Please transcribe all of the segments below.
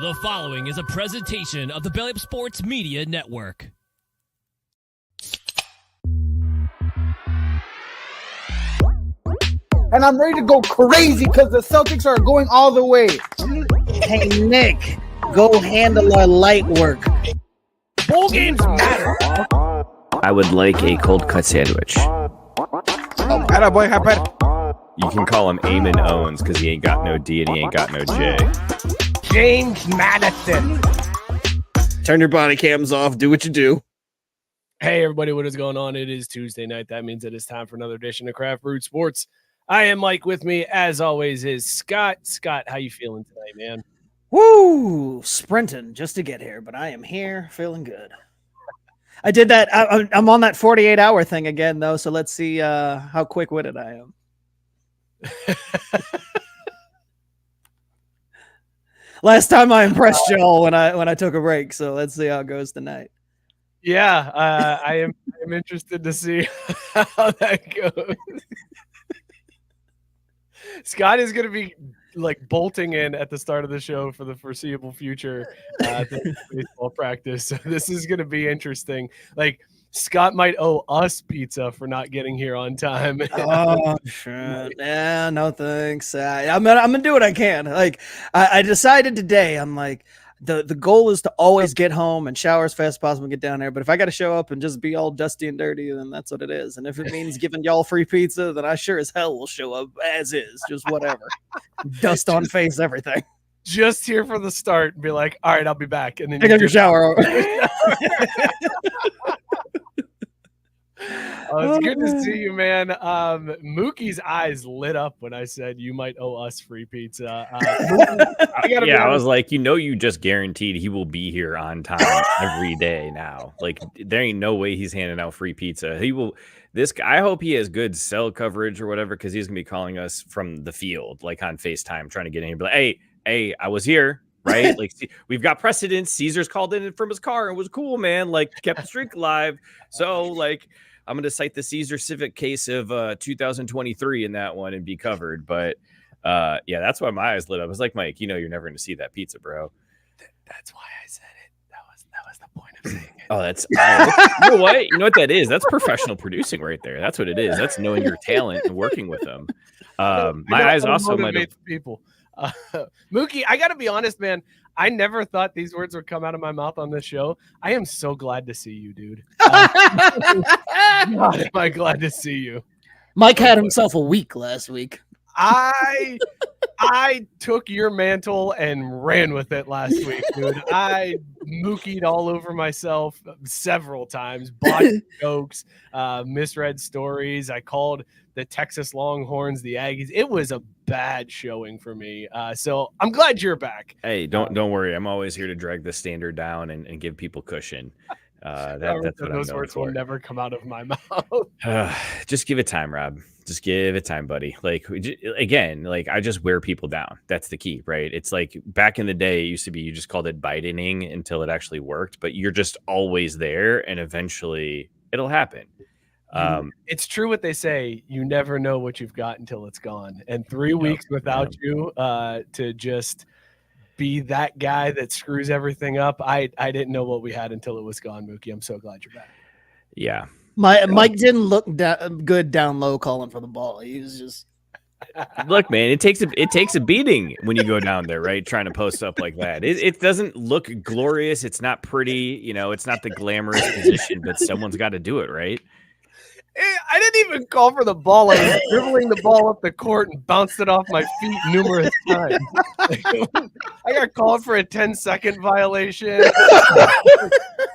The following is a presentation of the Belly Up Sports Media Network. And I'm ready to go crazy because the Celtics are going all the way. Hey, Nick, go handle our light work. Bowl games matter. I would like a cold cut sandwich. Boy, You can call him Eamon Owens because he ain't got no D and he ain't got no J. James Madison. Turn your body cams off. Do what you do. Hey, everybody, what is going on? It is Tuesday night. That means it is time for another edition of Craft Brewed Sports. I am Mike. With me, as always, is Scott. Scott, how you feeling tonight, man? Woo! Sprinting just to get here, but I am here feeling good. I did that. I'm on that 48-hour thing again, though, so let's see how quick-witted I am. Last time I impressed y'all when I took a break, so let's see how it goes tonight. Yeah, I am interested to see how that goes. Scott is going to be like bolting in at the start of the show for the foreseeable future to baseball practice. So this is going to be interesting. Like, Scott might owe us pizza for not getting here on time. Oh, shit. Yeah, no thanks. I'm gonna do what I can. Like, I decided today, I'm like, the goal is to always get home and shower as fast as possible and get down there. But if I got to show up and just be all dusty and dirty, then that's what it is. And if it means giving y'all free pizza, then I sure as hell will show up as is, just whatever. Dust on face, everything. Just here for the start and be like, all right, I'll be back. And then Pick up your shower. Oh, it's good to see you, man. Mookie's eyes lit up when I said you might owe us free pizza. I was like, you just guaranteed he will be here on time every day now. Like, there ain't no way he's handing out free pizza. He will. I hope he has good cell coverage or whatever, because he's gonna be calling us from the field, like on FaceTime, trying to get in here. Be like, hey, I was here. Right? Like, we've got precedence. Caesar's called in from his car. It was cool, man. Like, kept the streak alive. So, like, I'm going to cite the Caesar Civic case of 2023 in that one and be covered. But, yeah, that's why my eyes lit up. I was like, Mike, you're never going to see that pizza, bro. That's why I said it. That was the point of saying it. Oh, you know what? You know what that is? That's professional producing right there. That's what it is. That's knowing your talent and working with them. My eyes also might have people. Mookie, I gotta be honest, man. I never thought these words would come out of my mouth on this show. I am so glad to see you, dude. God, am I glad to see you. Mike had himself a week last week. I took your mantle and ran with it last week, dude. I mookied all over myself several times, body jokes, misread stories. I called the Texas Longhorns the Aggies. It was a bad showing for me. So I'm glad you're back. Hey, don't worry. I'm always here to drag the standard down and give people cushion. That's what those I'm words for. will never come out of my mouth. Just give it time, Rob. Just give it time, buddy. Like, again, like, I just wear people down. That's the key, right? It's like back in the day, it used to be you just called it Bidening until it actually worked, but you're just always there, and eventually it'll happen. It's true what they say. You never know what you've got until it's gone. And 3 weeks without you to just be that guy that screws everything up, I didn't know what we had until it was gone, Mookie. I'm so glad you're back. Yeah. Mike didn't look good down low calling for the ball. He was just look, man. It takes a beating when you go down there, right? Trying to post up like that. It doesn't look glorious. It's not pretty. It's not the glamorous position, but someone's got to do it, right? I didn't even call for the ball. I was dribbling the ball up the court and bounced it off my feet numerous times. I got called for a 10-second violation.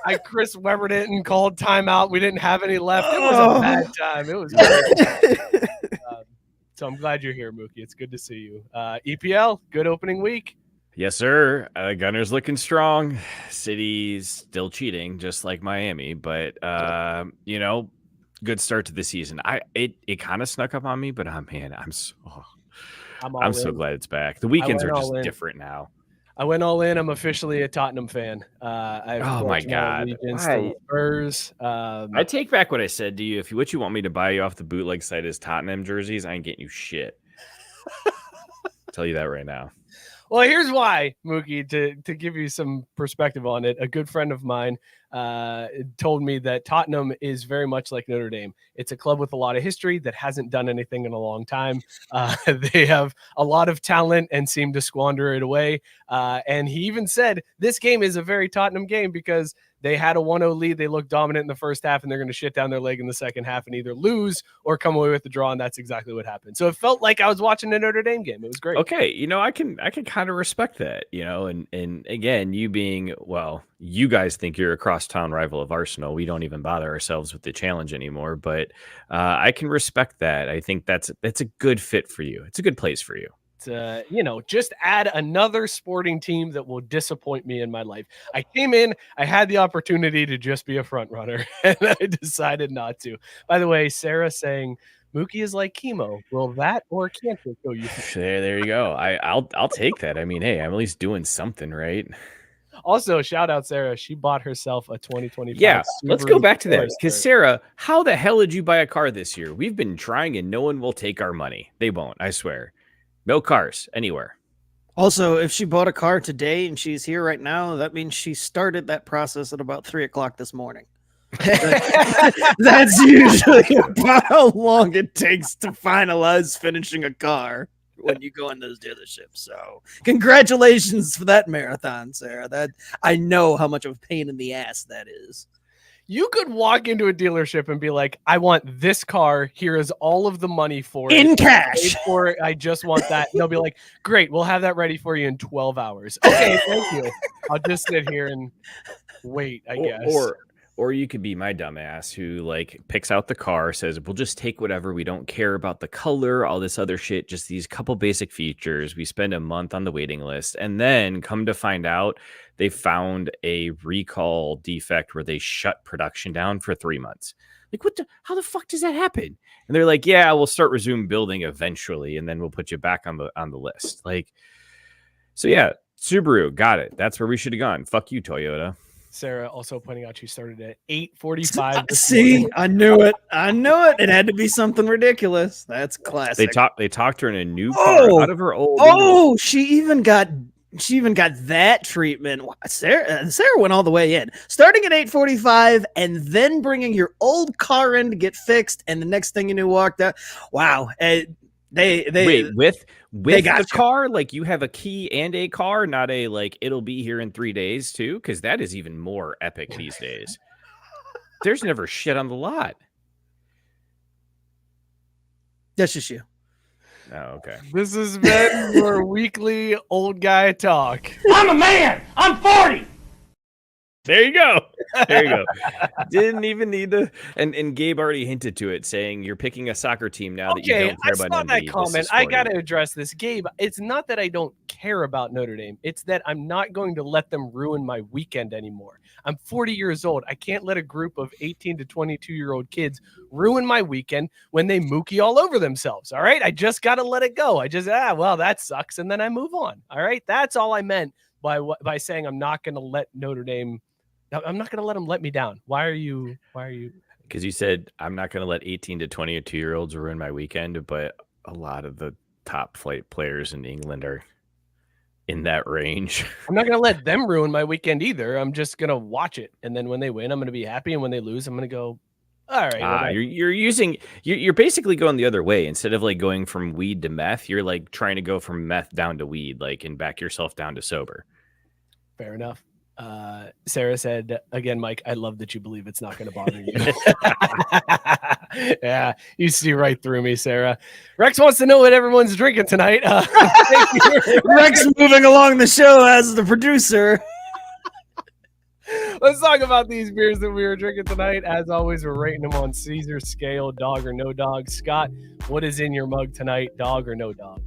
I Chris Webbered it and called timeout. We didn't have any left. It was a bad time. It was bad. So I'm glad you're here, Mookie. It's good to see you. EPL, good opening week. Yes, sir. Gunner's looking strong. City's still cheating, just like Miami. But, good start to the season. It kind of snuck up on me, but I'm so glad it's back. The weekends are just different now. I went all in. I'm officially a Tottenham fan. Oh my God! Spurs. I take back what I said to you. If what you want me to buy you off the bootleg site is Tottenham jerseys, I ain't getting you shit. Tell you that right now. Well, here's why, Mookie, to give you some perspective on it. A good friend of mine told me that Tottenham is very much like Notre Dame. It's a club with a lot of history that hasn't done anything in a long time. They have a lot of talent and seem to squander it away. And he even said this game is a very Tottenham game because they had a 1-0 lead. They looked dominant in the first half, and they're going to shit down their leg in the second half and either lose or come away with the draw, and that's exactly what happened. So it felt like I was watching a Notre Dame game. It was great. Okay, I can kind of respect that, and again, you being, well, you guys think you're a crosstown rival of Arsenal. We don't even bother ourselves with the challenge anymore, but I can respect that. I think that's a good fit for you. It's a good place for you. Just add another sporting team that will disappoint me in my life. I came in, I had the opportunity to just be a front runner, and I decided not to. By the way, Sarah saying Mookie is like chemo. Will that or cancer kill you? There you go. I'll take that. I mean, hey, I'm at least doing something, right? Also, shout out Sarah. She bought herself a 2025. Yeah, let's go back to that. Forester. Because Sarah, how the hell did you buy a car this year? We've been trying and no one will take our money. They won't, I swear. No cars anywhere. Also, if she bought a car today and she's here right now, that means she started that process at about 3:00 this morning. That's usually about how long it takes to finalize finishing a car when you go in those dealerships. So congratulations for that marathon, Sarah. That I know how much of a pain in the ass that is. You could walk into a dealership and be like, I want this car. Here is all of the money for in it. cash. For it. I just want that. And they'll be like, great, we'll have that ready for you in 12 hours. Okay, thank you. I'll just sit here and wait, I guess. Or you could be my dumbass who picks out the car, says, we'll just take whatever. We don't care about the color, all this other shit, just these couple basic features. We spend a month on the waiting list. And then come to find out they found a recall defect where they shut production down for 3 months. How the fuck does that happen? And they're like, yeah, we'll resume building eventually. And then we'll put you back on the list. So yeah, Subaru, got it. That's where we should have gone. Fuck you, Toyota. Sarah also pointing out she started at 8:45. See, I knew it. It had to be something ridiculous. That's classic. They talked her in a new car out of her old. Oh, she even got that treatment. Sarah went all the way in, starting at 8:45 and then bringing your old car in to get fixed. And the next thing you knew, walked out. Wow. They with the you. car, you have a key and a car, not a it'll be here in 3 days too, because that is even more epic these days. There's never shit on the lot. That's just you. Oh, okay. This has been your weekly old guy talk. I'm a man. I'm 40. There you go. Didn't even need to. And Gabe already hinted to it, saying you're picking a soccer team now that you don't care about that comment. I got to address this, Gabe. It's not that I don't care about Notre Dame. It's that I'm not going to let them ruin my weekend anymore. I'm 40 years old. I can't let a group of 18 to 22-year-old kids ruin my weekend when they mookie all over themselves. All right, I just got to let it go. I just well, that sucks, and then I move on. All right, that's all I meant by saying I'm not going to let Notre Dame. I'm not going to let them let me down. Why are you? Because you said I'm not going to let 18 to 22-year-olds ruin my weekend, but a lot of the top flight players in England are in that range. I'm not going to let them ruin my weekend either. I'm just going to watch it. And then when they win, I'm going to be happy. And when they lose, I'm going to go, all right. You're basically going the other way. Instead of going from weed to meth, you're trying to go from meth down to weed, and back yourself down to sober. Fair enough. Sarah said, again, Mike, I love that you believe it's not going to bother you. Yeah, you see right through me, Sarah. Rex wants to know what everyone's drinking tonight. Rex moving along the show as the producer. Let's talk about these beers that we were drinking tonight. As always, we're rating them on Caesar scale, dog or no dog. Scott, what is in your mug tonight, dog or no dog?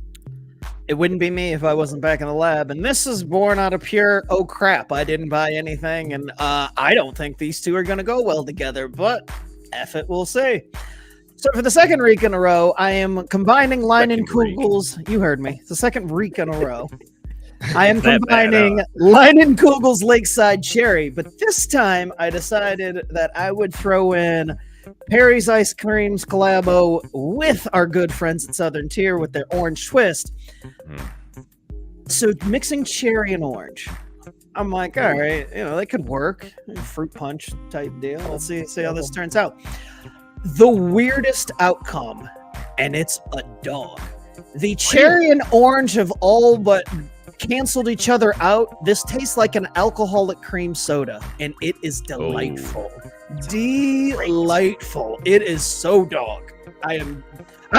It wouldn't be me if I wasn't back in the lab. And this is born out of pure, oh crap, I didn't buy anything. And I don't think these two are going to go well together, but F it, we'll see. So for the second week in a row, I am combining Leinenkugel's. You heard me. It's the second week in a row. I am combining Leinenkugel's Lakeside Cherry, but this time I decided that I would throw in Perry's Ice Cream's collabo with our good friends at Southern Tier with their orange twist. So mixing cherry and orange. I'm like, all right, that could work. Fruit punch type deal. Let's see how this turns out. The weirdest outcome, and it's a dog. The cherry and orange have all but canceled each other out. This tastes like an alcoholic cream soda, and it is delightful. Delightful. It is so dog. I'm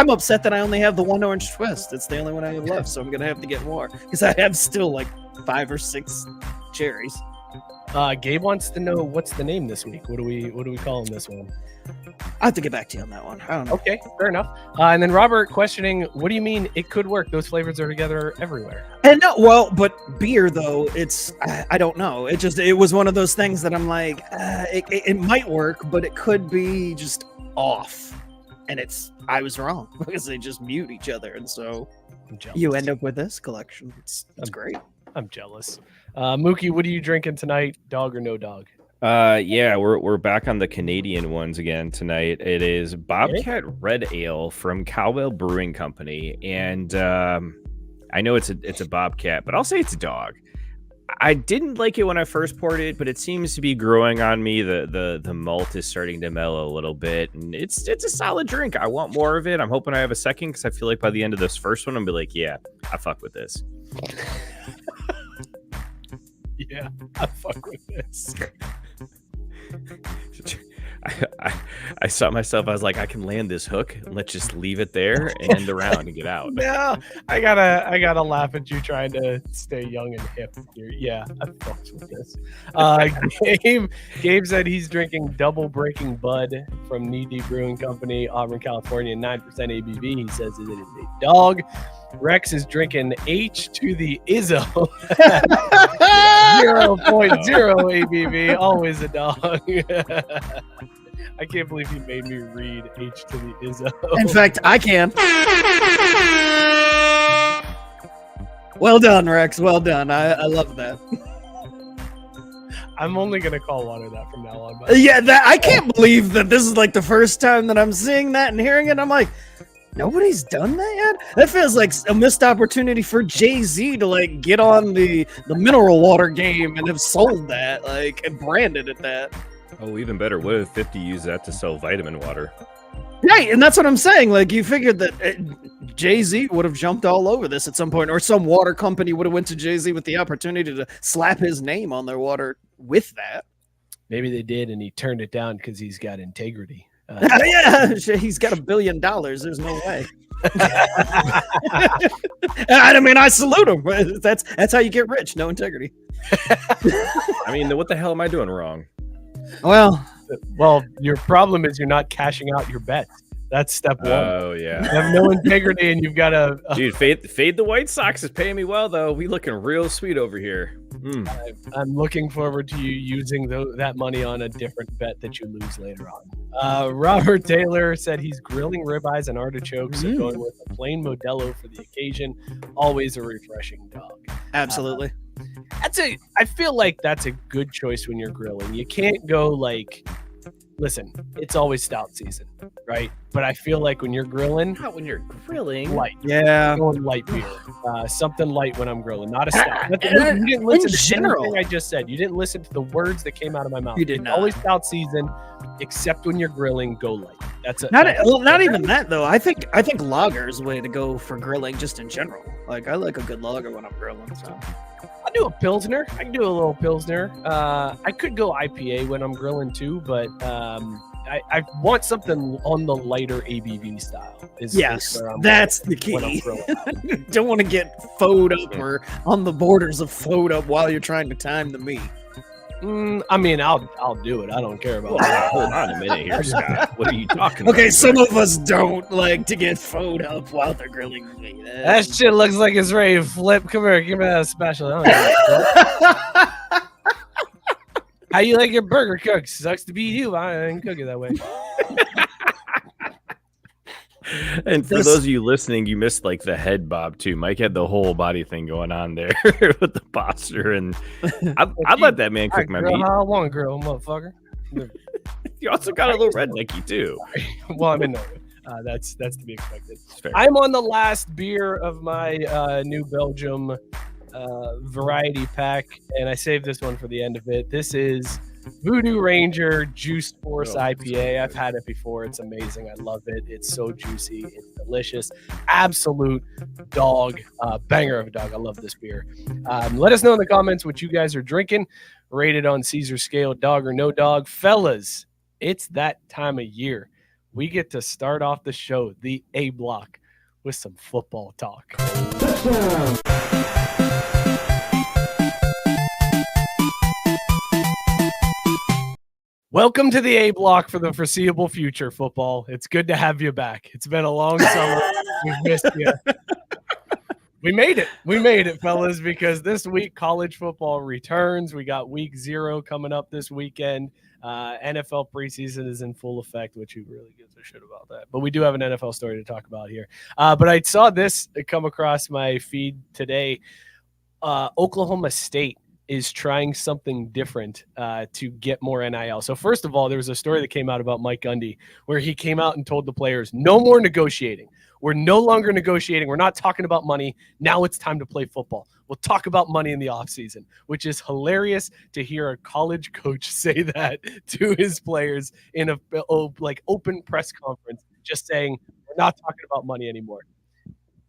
upset that I only have the one orange twist. It's the only one I have left, so I'm gonna have to get more because I have still like 5 or 6 cherries. Gabe wants to know what's the name this week. What do we call him this one? I have to get back to you on that one. I don't know. Okay, fair enough. And then Robert questioning, what do you mean it could work? Those flavors are together everywhere. And no, well, but beer though, I don't know. It was one of those things that I'm like, it might work, but it could be just off. And I was wrong because they just mute each other, and so you end up with this collection. It's great. I'm jealous. Mookie, what are you drinking tonight? Dog or no dog? Yeah, we're back on the Canadian ones again tonight. It is Bobcat Red Ale from Cowbell Brewing Company, and I know it's a Bobcat, but I'll say it's a dog. I didn't like it when I first poured it, but it seems to be growing on me. The malt is starting to mellow a little bit, and it's a solid drink. I want more of it. I'm hoping I have a second because I feel like by the end of this first one, I'll be like, yeah, I fuck with this. Yeah, I fuck with this. I saw myself. I was like, I can land this hook and let's just leave it there and end the round and get out. No, I gotta laugh at you trying to stay young and hip here. Yeah, I fucked with this. Gabe said he's drinking Double Breaking Bud from Knee Deep Brewing Company, Auburn, California, 9% ABV. He says it is a dog. Rex is drinking H to the Izzo, 0.0 ABV, always a dog. I can't believe he made me read H to the Izzo. In fact, I can. Well done, Rex. Well done. I love that. I'm only gonna call water that from now on. But yeah, I can't believe that this is like the first time that I'm seeing that and hearing it. I'm like, nobody's done that yet? That feels like a missed opportunity for Jay-Z to like get on the mineral water game and have sold that, like, and branded it that. Oh, even better. What if 50 used that to sell vitamin water? Right, and that's what I'm saying. Like, you figured that Jay-Z would have jumped all over this at some point, or some water company would have went to Jay-Z with the opportunity to slap his name on their water with that. Maybe they did, and he turned it down because he's got integrity. Yeah, he's got $1 billion. There's no way. I mean, I salute him. That's how you get rich. No integrity. I mean, what the hell am I doing wrong? Well, your problem is you're not cashing out your bets. That's step one. Oh, yeah. You have no integrity, and you've got to... Dude, fade the White Sox is paying me well, though. We looking real sweet over here. I'm looking forward to you using that money on a different bet that you lose later on. Robert Taylor said he's grilling ribeyes and artichokes and going with a plain Modelo for the occasion. Always a refreshing dog. Absolutely. I feel like that's a good choice when you're grilling. You can't go like... Listen, it's always stout season, right? But I feel like when you're grilling, not when you're grilling, light. Yeah, I'm going light beer, something light when I'm grilling, not a stout. You didn't listen to anything I just said. You didn't listen to the words that came out of my mouth. You did it's not. Always stout season, except when you're grilling, go light. Not even that though. I think lager is the way to go for grilling, just in general. Like, I like a good lager when I'm grilling. So. I do a Pilsner. I can do a little Pilsner. I could go IPA when I'm grilling too, but I want something on the lighter ABV style. Yes, that's the key. Don't want to get foed up or on the borders of foed up while you're trying to time the meat. I mean, I'll do it. I don't care about that. Hold on a minute here, Scott. What are you talking about? Okay, some of us don't like to get foed up while they're grilling meat. That shit looks like it's ready to flip. Come here, give me that special. How you like your burger cooked? Sucks to be you. I didn't cook it that way. And for those of you listening, you missed like the head bob too. Mike had the whole body thing going on there with the posture, and I'd let that man cook my meat. I want to grill, motherfucker. You also got a little rednecky too. Well, I mean, that's to be expected. I'm on the last beer of my New Belgium variety pack, and I saved this one for the end of it. This is Voodoo Ranger Juice Force IPA. I've had it before. It's amazing. I love it. It's so juicy. It's delicious. Absolute dog. Banger of a dog. I love this beer. Let us know in the comments what you guys are drinking. Rated on Caesar scale, dog or no dog. Fellas, it's that time of year. We get to start off the show, the A block, with some football talk. Welcome to the A block for the foreseeable future, football. It's good to have you back. It's been a long summer. We've missed you. We made it. We made it, fellas, because this week college football returns. We got week 0 coming up this weekend. NFL preseason is in full effect, which who really gives a shit about that. But we do have an NFL story to talk about here. But I saw this come across my feed today. Oklahoma State is trying something different to get more NIL. So first of all, there was a story that came out about Mike Gundy where he came out and told the players, no more negotiating. We're no longer negotiating. We're not talking about money. Now it's time to play football. We'll talk about money in the offseason, which is hilarious to hear a college coach say that to his players in a open press conference, just saying, we're not talking about money anymore.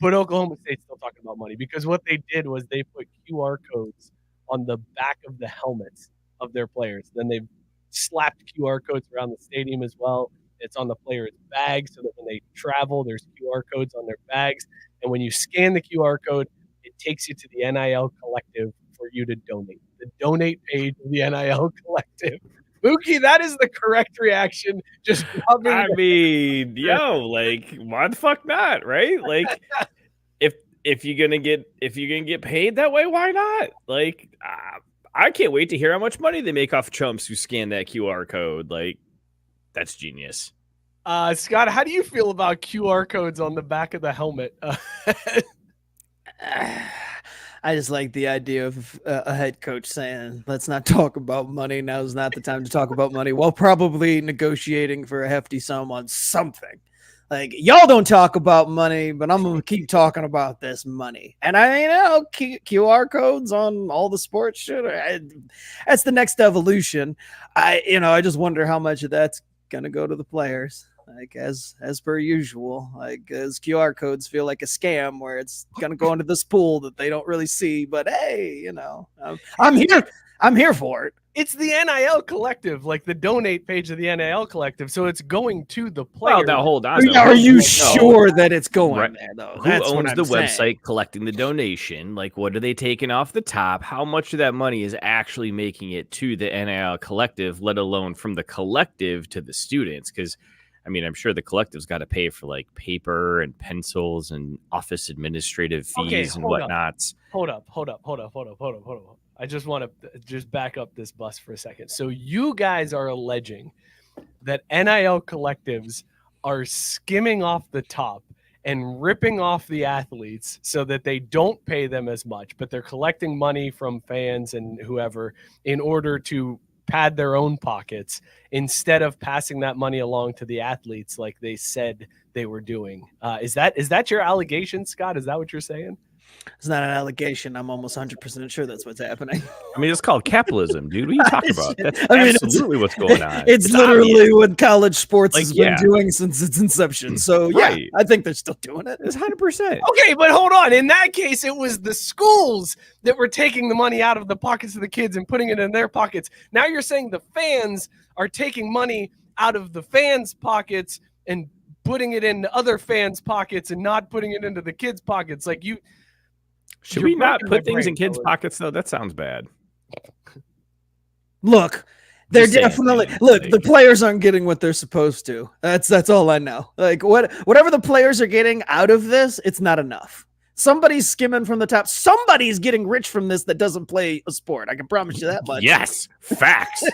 But Oklahoma State's still talking about money because what they did was they put QR codes on the back of the helmets of their players. Then they've slapped QR codes around the stadium as well. It's on the players' bags so that when they travel, there's QR codes on their bags. And when you scan the QR code, it takes you to the NIL Collective for you to donate. The donate page of the NIL Collective. Mookie, that is the correct reaction. Just I mean, why the fuck not, right? Like, if you're gonna get paid that way, why not? Like, I can't wait to hear how much money they make off chumps who scan that QR code. Like, that's genius. Scott, how do you feel about QR codes on the back of the helmet? I just like the idea of a head coach saying, let's not talk about money. Now's not the time to talk about money, while probably negotiating for a hefty sum on something. Like, y'all don't talk about money, but I'm going to keep talking about this money. And QR codes on all the sports shit. That's the next evolution. I just wonder how much of that's going to go to the players. Like, as per usual, like, as QR codes feel like a scam where it's going to go into this pool that they don't really see. But hey, I'm here for it. It's the NIL Collective, like the donate page of the NIL Collective. So it's going to the players. Well, now hold on. Are you sure that it's going there, though? Who owns the website collecting the donation? Like, what are they taking off the top? How much of that money is actually making it to the NIL Collective, let alone from the collective to the students? Because, I mean, I'm sure the collective's got to pay for, like, paper and pencils and office administrative fees and whatnots. Hold up. I just want to back up this bus for a second. So you guys are alleging that NIL collectives are skimming off the top and ripping off the athletes so that they don't pay them as much, but they're collecting money from fans and whoever in order to pad their own pockets instead of passing that money along to the athletes like they said they were doing. Is that your allegation, Scott? Is that what you're saying? It's not an allegation. I'm almost 100% sure that's what's happening. I mean, it's called capitalism, dude. What are you talking about? That's absolutely what's going on. It's literally obvious. What college sports has been doing since its inception. So, right. I think they're still doing it. It's 100%. Okay, but hold on. In that case, it was the schools that were taking the money out of the pockets of the kids and putting it in their pockets. Now you're saying the fans are taking money out of the fans' pockets and putting it in other fans' pockets and not putting it into the kids' pockets. Like you... Should we not put things in kids' pockets, though? That sounds bad. Look, they're definitely the players aren't getting what they're supposed to. That's all I know. Like, whatever the players are getting out of this, it's not enough. Somebody's skimming from the top. Somebody's getting rich from this that doesn't play a sport. I can promise you that much. Yes, facts.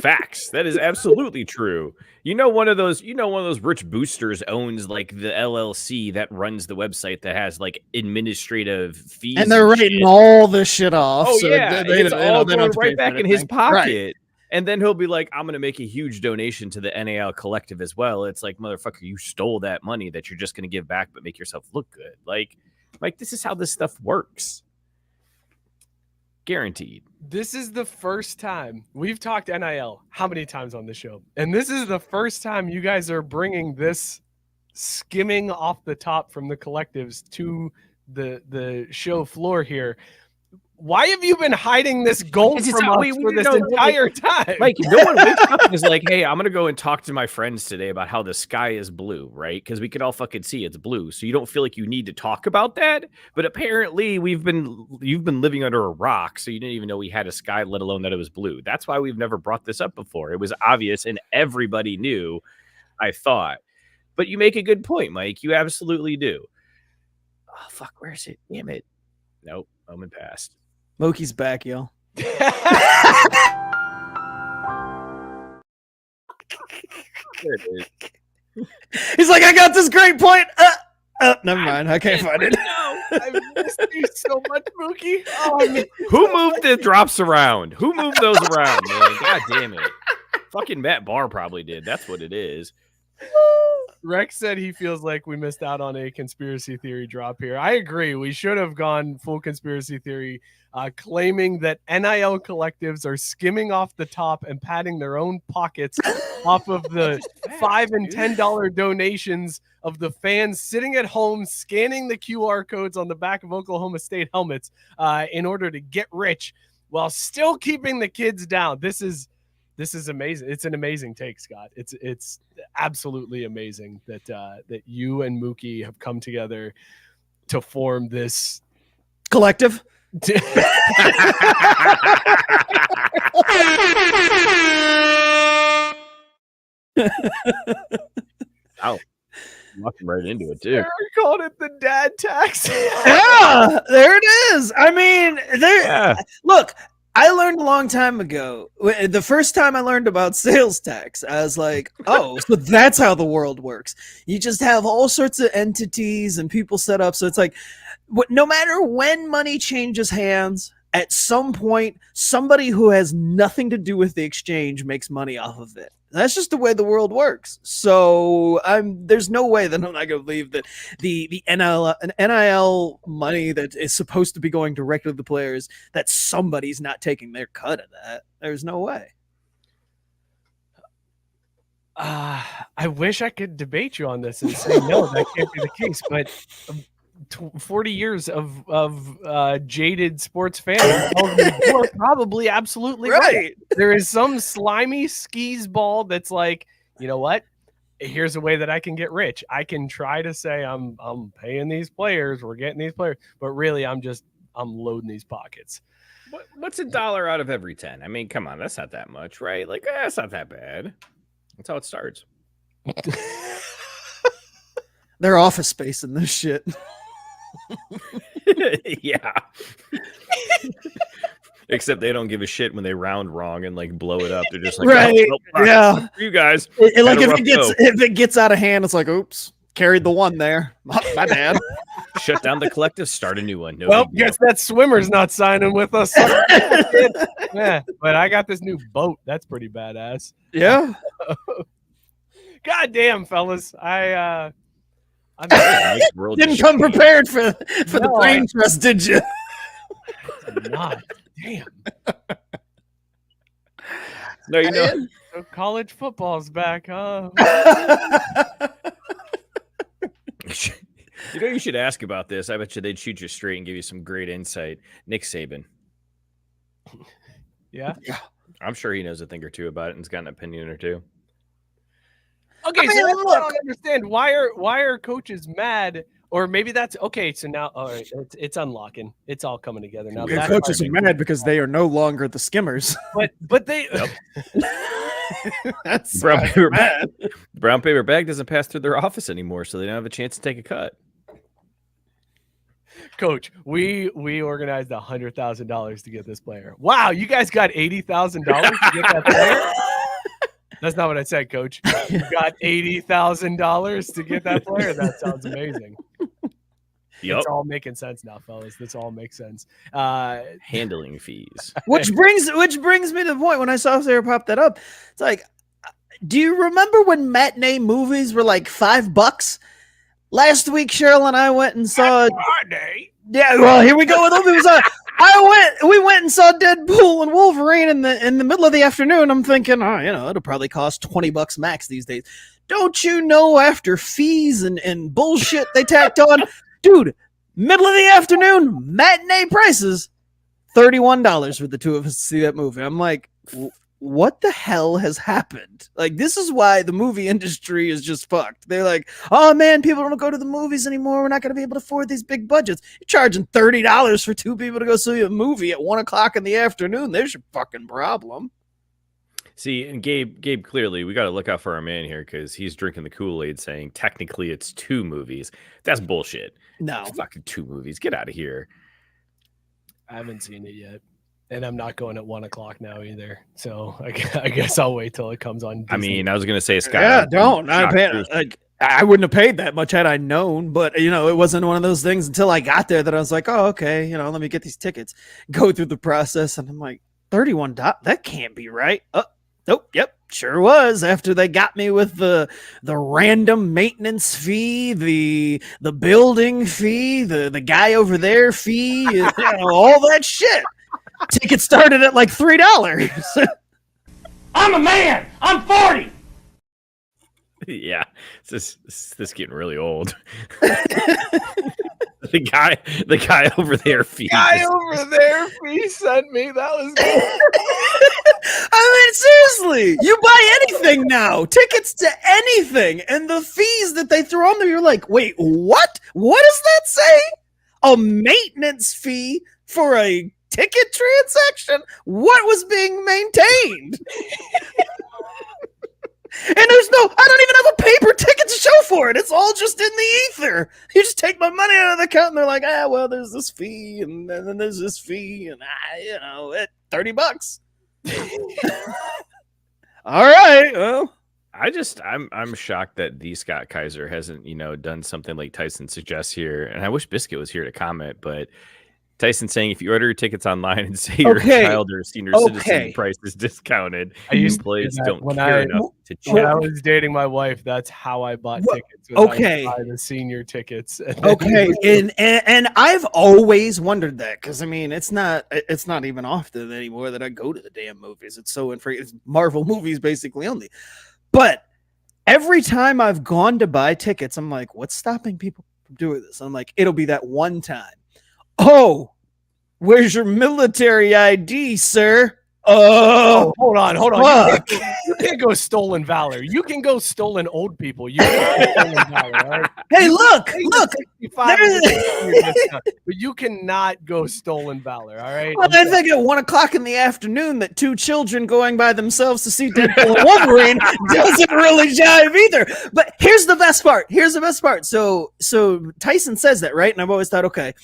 Facts. That is absolutely true. One of those rich boosters owns like the LLC that runs the website that has like administrative fees, and they're writing all this shit off. Oh so yeah, it's all going right back in his pocket. Right. And then he'll be like, I'm going to make a huge donation to the NIL Collective as well. It's like, motherfucker, you stole that money that you're just going to give back, but make yourself look good. Like this is how this stuff works. guaranteed. This is the first time we've talked NIL how many times on the show, and this is the first time you guys are bringing this skimming off the top from the collectives to the show floor here. Why have you been hiding this gold from us for this entire time? Like, no one wakes up and is like, hey, I'm going to go and talk to my friends today about how the sky is blue, right? Because we can all fucking see it's blue. So you don't feel like you need to talk about that. But apparently you've been living under a rock. So you didn't even know we had a sky, let alone that it was blue. That's why we've never brought this up before. It was obvious and everybody knew, I thought. But you make a good point, Mike. You absolutely do. Oh, fuck. Where is it? Damn it. Nope. Moment passed. Moki's back, y'all. There it is. He's like, I got this great point. Never mind. I can't find it. No, I missed you so much, Mookie. Oh, Who moved the drops around? Who moved those around, man? God damn it. Fucking Matt Barr probably did. That's what it is. Rex said he feels like we missed out on a conspiracy theory drop here. I agree. We should have gone full conspiracy theory, claiming that NIL collectives are skimming off the top and padding their own pockets off of the $5 and $10 donations of the fans sitting at home scanning the QR codes on the back of Oklahoma State helmets in order to get rich while still keeping the kids down. This is amazing. It's an amazing take, Scott. It's absolutely amazing that you and Mookie have come together to form this collective. Ow. Walking right into it, too. Eric called it the dad tax. Yeah, there it is. I mean, look, I learned a long time ago. The first time I learned about sales tax, I was like, oh, so that's how the world works. You just have all sorts of entities and people set up. So it's like, no matter when money changes hands, at some point, somebody who has nothing to do with the exchange makes money off of it. That's just the way the world works. So there's no way that I'm not going to believe that the NIL money that is supposed to be going directly to the players, that somebody's not taking their cut of that. There's no way. I wish I could debate you on this and say, no, that can't be the case. But 40 years of jaded sports fans you are probably absolutely right. There is some slimy skis ball that's like, you know what? Here's a way that I can get rich. I can try to say I'm paying these players, we're getting these players, but really I'm loading these pockets. What's $1 out of every 10? I mean, come on, that's not that much, right? Like, that's not that bad. That's how it starts. They're Office Space in this shit. Yeah. Except they don't give a shit when they round wrong and like blow it up. They're just like, right. Oh, yeah. You guys. Like if it gets out of hand, it's like, oops, carried the one there. My bad. Shut down the collective, start a new one. No, well, guess that swimmer's not signing with us. Yeah, but I got this new boat. That's pretty badass. Yeah. God damn, fellas. I didn't come prepared for the brain trust, did you? Not. Damn. No, you know. So college football's back, huh? You know, you should ask about this. I bet you they'd shoot you straight and give you some great insight. Nick Saban. Yeah. I'm sure he knows a thing or two about it and's got an opinion or two. Okay, I don't understand why are coaches mad, or maybe that's okay. So now, all right, it's unlocking. It's all coming together now. The coaches are mad because they are no longer the skimmers. But they. That's brown paper bag. Brown paper bag doesn't pass through their office anymore, so they don't have a chance to take a cut. Coach, we organized $100,000 to get this player. Wow, you guys got $80,000 to get that player. That's not what I said, Coach. You got $80,000 to get that player. That sounds amazing. Yep. It's all making sense now, fellas. This all makes sense. Handling fees. Which brings me to the point when I saw Sarah pop that up. It's like, do you remember when matinee movies were like $5? Last week, Cheryl and I went and saw. Friday. Yeah, well, here we go with them. It was We went and saw Deadpool and Wolverine in the middle of the afternoon. I'm thinking, it'll probably cost $20 max these days. Don't you know, after fees and bullshit they tacked on, dude, middle of the afternoon, matinee prices, $31 for the two of us to see that movie. I'm like, what the hell has happened? Like, this is why the movie industry is just fucked. They're like, oh man, people don't go to the movies anymore. We're not going to be able to afford these big budgets. You're charging $30 for two people to go see a movie at 1 o'clock in the afternoon. There's your fucking problem. See, and Gabe, clearly, we got to look out for our man here because he's drinking the Kool-Aid saying technically it's 2 movies. That's bullshit. No. It's fucking 2 movies. Get out of here. I haven't seen it yet. And I'm not going at 1 o'clock now either. So I guess I'll wait till it comes on Disney. I mean, I was going to say, Scott. Yeah, don't. I wouldn't have paid that much had I known, but it wasn't one of those things until I got there that I was like, oh, okay, let me get these tickets, go through the process. And I'm like, $31, that can't be right. Nope. Yep. Sure was. After they got me with the random maintenance fee, the building fee, the guy over there fee, all that shit. Tickets started at like $3. I'm a man. I'm 40. Yeah, this getting really old. The guy over there fee. Sent me. That was good. I mean, seriously, you buy anything now, tickets to anything, and the fees that they throw on there, you're like, wait, what? What does that say? A maintenance fee for a ticket transaction? What was being maintained? And I don't even have a paper ticket to show for it. It's all just in the ether. You just take my money out of the account and they're like, well, there's this fee and then there's this fee and at $30. All right. Well, I'm shocked that the Scott Kaiser hasn't, done something like Tyson suggests here. And I wish Biscuit was here to comment, but Tyson saying if you order your tickets online and say your child or senior citizen price is discounted, employees don't care enough to check. When I was dating my wife, that's how I bought tickets. I would buy the senior tickets. Okay, and I've always wondered that because I mean it's not even often anymore that I go to the damn movies. It's so it's Marvel movies basically only. But every time I've gone to buy tickets, I'm like, what's stopping people from doing this? I'm like, it'll be that one time. Oh, where's your military ID, sir? Oh, hold on. You can't go stolen valor. You can go stolen old people. You can go stolen valor, all right? Hey, look. But you cannot go stolen valor, all right? Well, I think at 1 o'clock in the afternoon that 2 children going by themselves to see Deadpool and Wolverine doesn't really jive either. But here's the best part. So Tyson says that, right? And I've always thought, okay,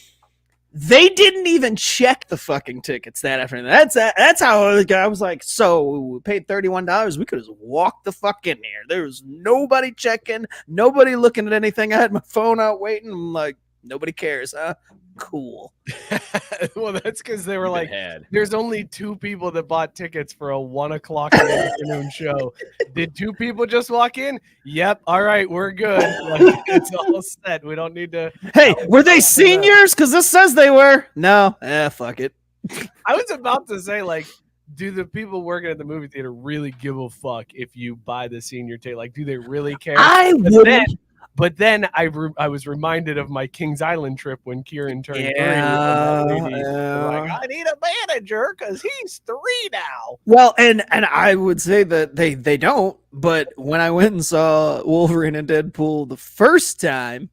they didn't even check the fucking tickets that afternoon. That's how I was like, so we paid $31. We could have walked the fuck in here. There was nobody checking, nobody looking at anything. I had my phone out waiting. I'm like, nobody cares, huh? Cool. Well, that's because they were like, there's only 2 people that bought tickets for a 1 o'clock in the afternoon show. Did 2 people just walk in? Yep. All right, we're good. Like, it's all set. We don't need to. Hey, were they seniors? Because this says they were. No. Fuck it. I was about to say, like, do the people working at the movie theater really give a fuck if you buy the senior ticket? Like, do they really care? I wouldn't. But then I was reminded of my Kings Island trip when Kieran turned 3. Like, I need a manager because he's 3 now. Well, and I would say that they don't. But when I went and saw Wolverine and Deadpool the first time,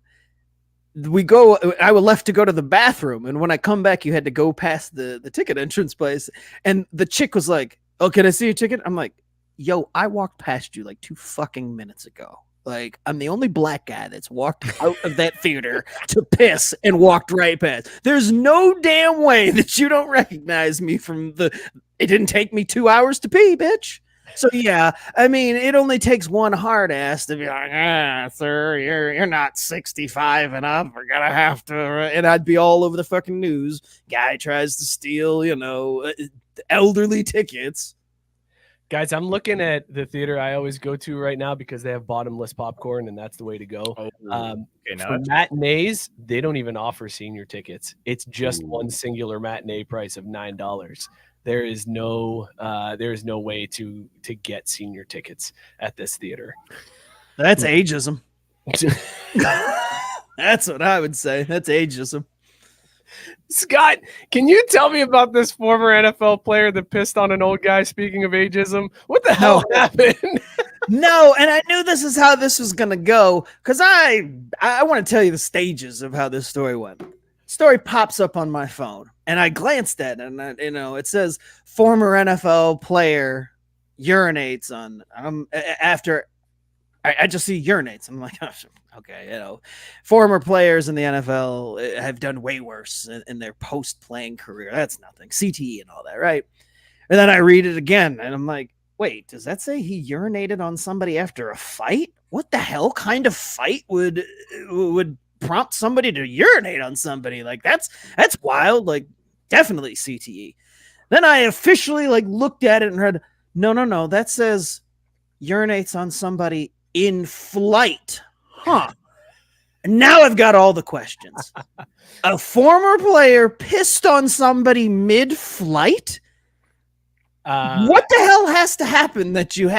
I was left to go to the bathroom. And when I come back, you had to go past the ticket entrance place. And the chick was like, oh, can I see your ticket? I'm like, yo, I walked past you like 2 fucking minutes ago. Like, I'm the only black guy that's walked out of that theater to piss and walked right past. There's no damn way that you don't recognize me from it didn't take me 2 hours to pee, bitch. So, yeah, I mean, it only takes one hard ass to be like, sir, you're not 65 and up. We're going to have to. And I'd be all over the fucking news. Guy tries to steal, elderly tickets. Guys, I'm looking at the theater I always go to right now because they have bottomless popcorn, and that's the way to go. For matinees, they don't even offer senior tickets. It's just one singular matinee price of $9. There is no way to get senior tickets at this theater. That's ageism. That's what I would say. That's ageism. Scott, can you tell me about this former NFL player that pissed on an old guy? Speaking of ageism, what the hell happened? No, and I knew this is how this was going to go because I want to tell you the stages of how this story went. Story pops up on my phone, and I glanced at it, and it says former NFL player urinates on after. I just see urinates. I'm like, oh, okay, former players in the NFL have done way worse in their post-playing career. That's nothing. CTE and all that, right? And then I read it again, and I'm like, wait, does that say he urinated on somebody after a fight? What the hell kind of fight would prompt somebody to urinate on somebody? Like, that's wild. Like, definitely CTE. Then I officially looked at it and read, no, that says urinates on somebody in flight. Huh. Now I've got all the questions. A former player pissed on somebody mid-flight? What the hell has to happen that you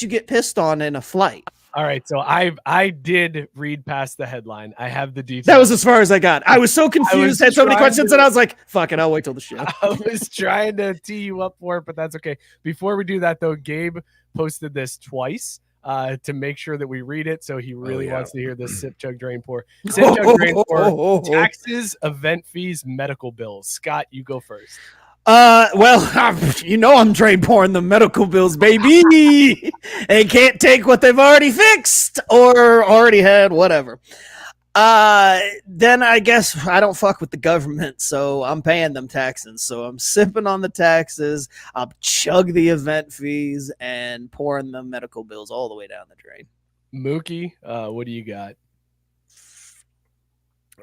get pissed on in a flight? All right, so I did read past the headline. I have the details. That was as far as I got. I was so confused, had so many questions, and I was like, fuck it, I'll wait till the show. I was trying to tee you up for it, but that's okay. Before we do that, though, Gabe posted this twice to make sure that we read it, so he really wants to hear this sip, chug, drain, pour. Sip, chug, drain, pour, taxes, event fees, medical bills. Scott, you go first. Well, I'm drain pouring the medical bills, baby. They can't take what they've already fixed or already had, whatever. Then I guess I don't fuck with the government, so I'm paying them taxes. So I'm sipping on the taxes, I'll chug the event fees, and pouring the medical bills all the way down the drain. Mookie, what do you got?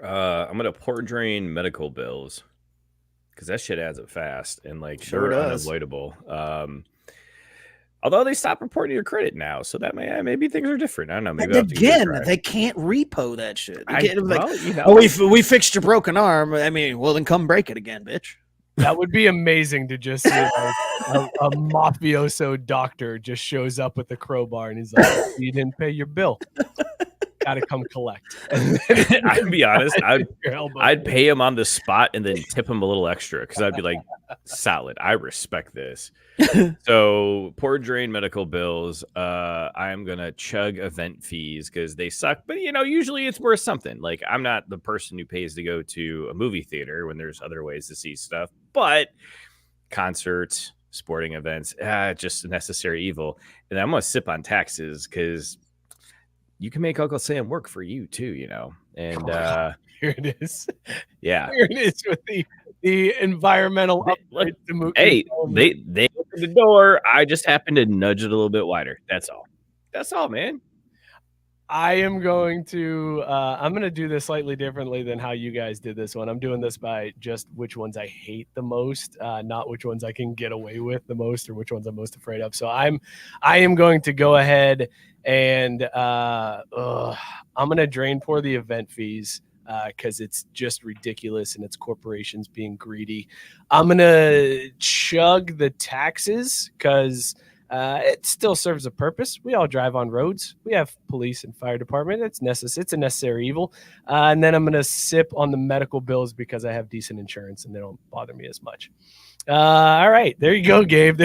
I'm gonna pour drain medical bills. Because that shit adds up fast and Sure they're does. unavoidable. Although they stopped reporting your credit now, so that maybe things are different. I don't know. Maybe Again, they can't repo that shit. We fixed your broken arm. I mean, well, then come break it again, bitch. That would be amazing to just see a mafioso doctor just shows up with a crowbar and he's like, "You didn't pay your bill. Gotta come collect." I'd be honest, I'd pay him on the spot and then tip him a little extra because I'd be like, solid. I respect this. So pour drain medical bills. I am gonna chug event fees because they suck, but usually it's worth something. Like, I'm not the person who pays to go to a movie theater when there's other ways to see stuff, but concerts, sporting events, just a necessary evil. And I'm gonna sip on taxes because you can make Uncle Sam work for you too, And here it is. Yeah, here it is with the environmental upgrade. Hey, they opened the door. I just happened to nudge it a little bit wider. That's all, man. I am going to I'm going to do this slightly differently than how you guys did this one. I'm doing this by just which ones I hate the most, not which ones I can get away with the most or which ones I'm most afraid of. So I am going to go ahead and I'm going to drain pour the event fees because it's just ridiculous and it's corporations being greedy. I'm going to chug the taxes because it still serves a purpose. We all drive on roads. We have police and fire department. It's a necessary evil. And then I'm going to sip on the medical bills because I have decent insurance and they don't bother me as much. All right. There you go, Gabe.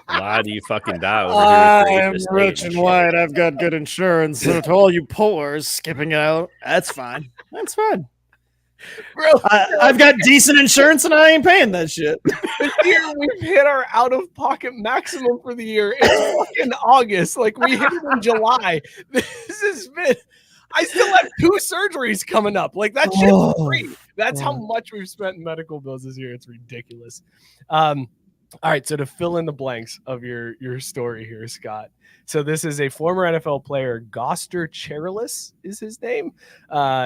Why do you fucking die over I here? am rich and white. I've got good insurance. So to all you poors skipping out, that's fine. That's fine. Bro, I've got decent insurance and I ain't paying that shit. This year we've hit our out-of-pocket maximum for the year. It's fucking August. We hit it in July. This has been... I still have 2 surgeries coming up. That shit's free. That's how much we've spent in medical bills this year. It's ridiculous. All right, so to fill in the blanks of your story here, Scott. So this is a former NFL player, Gosder Cherilus is his name.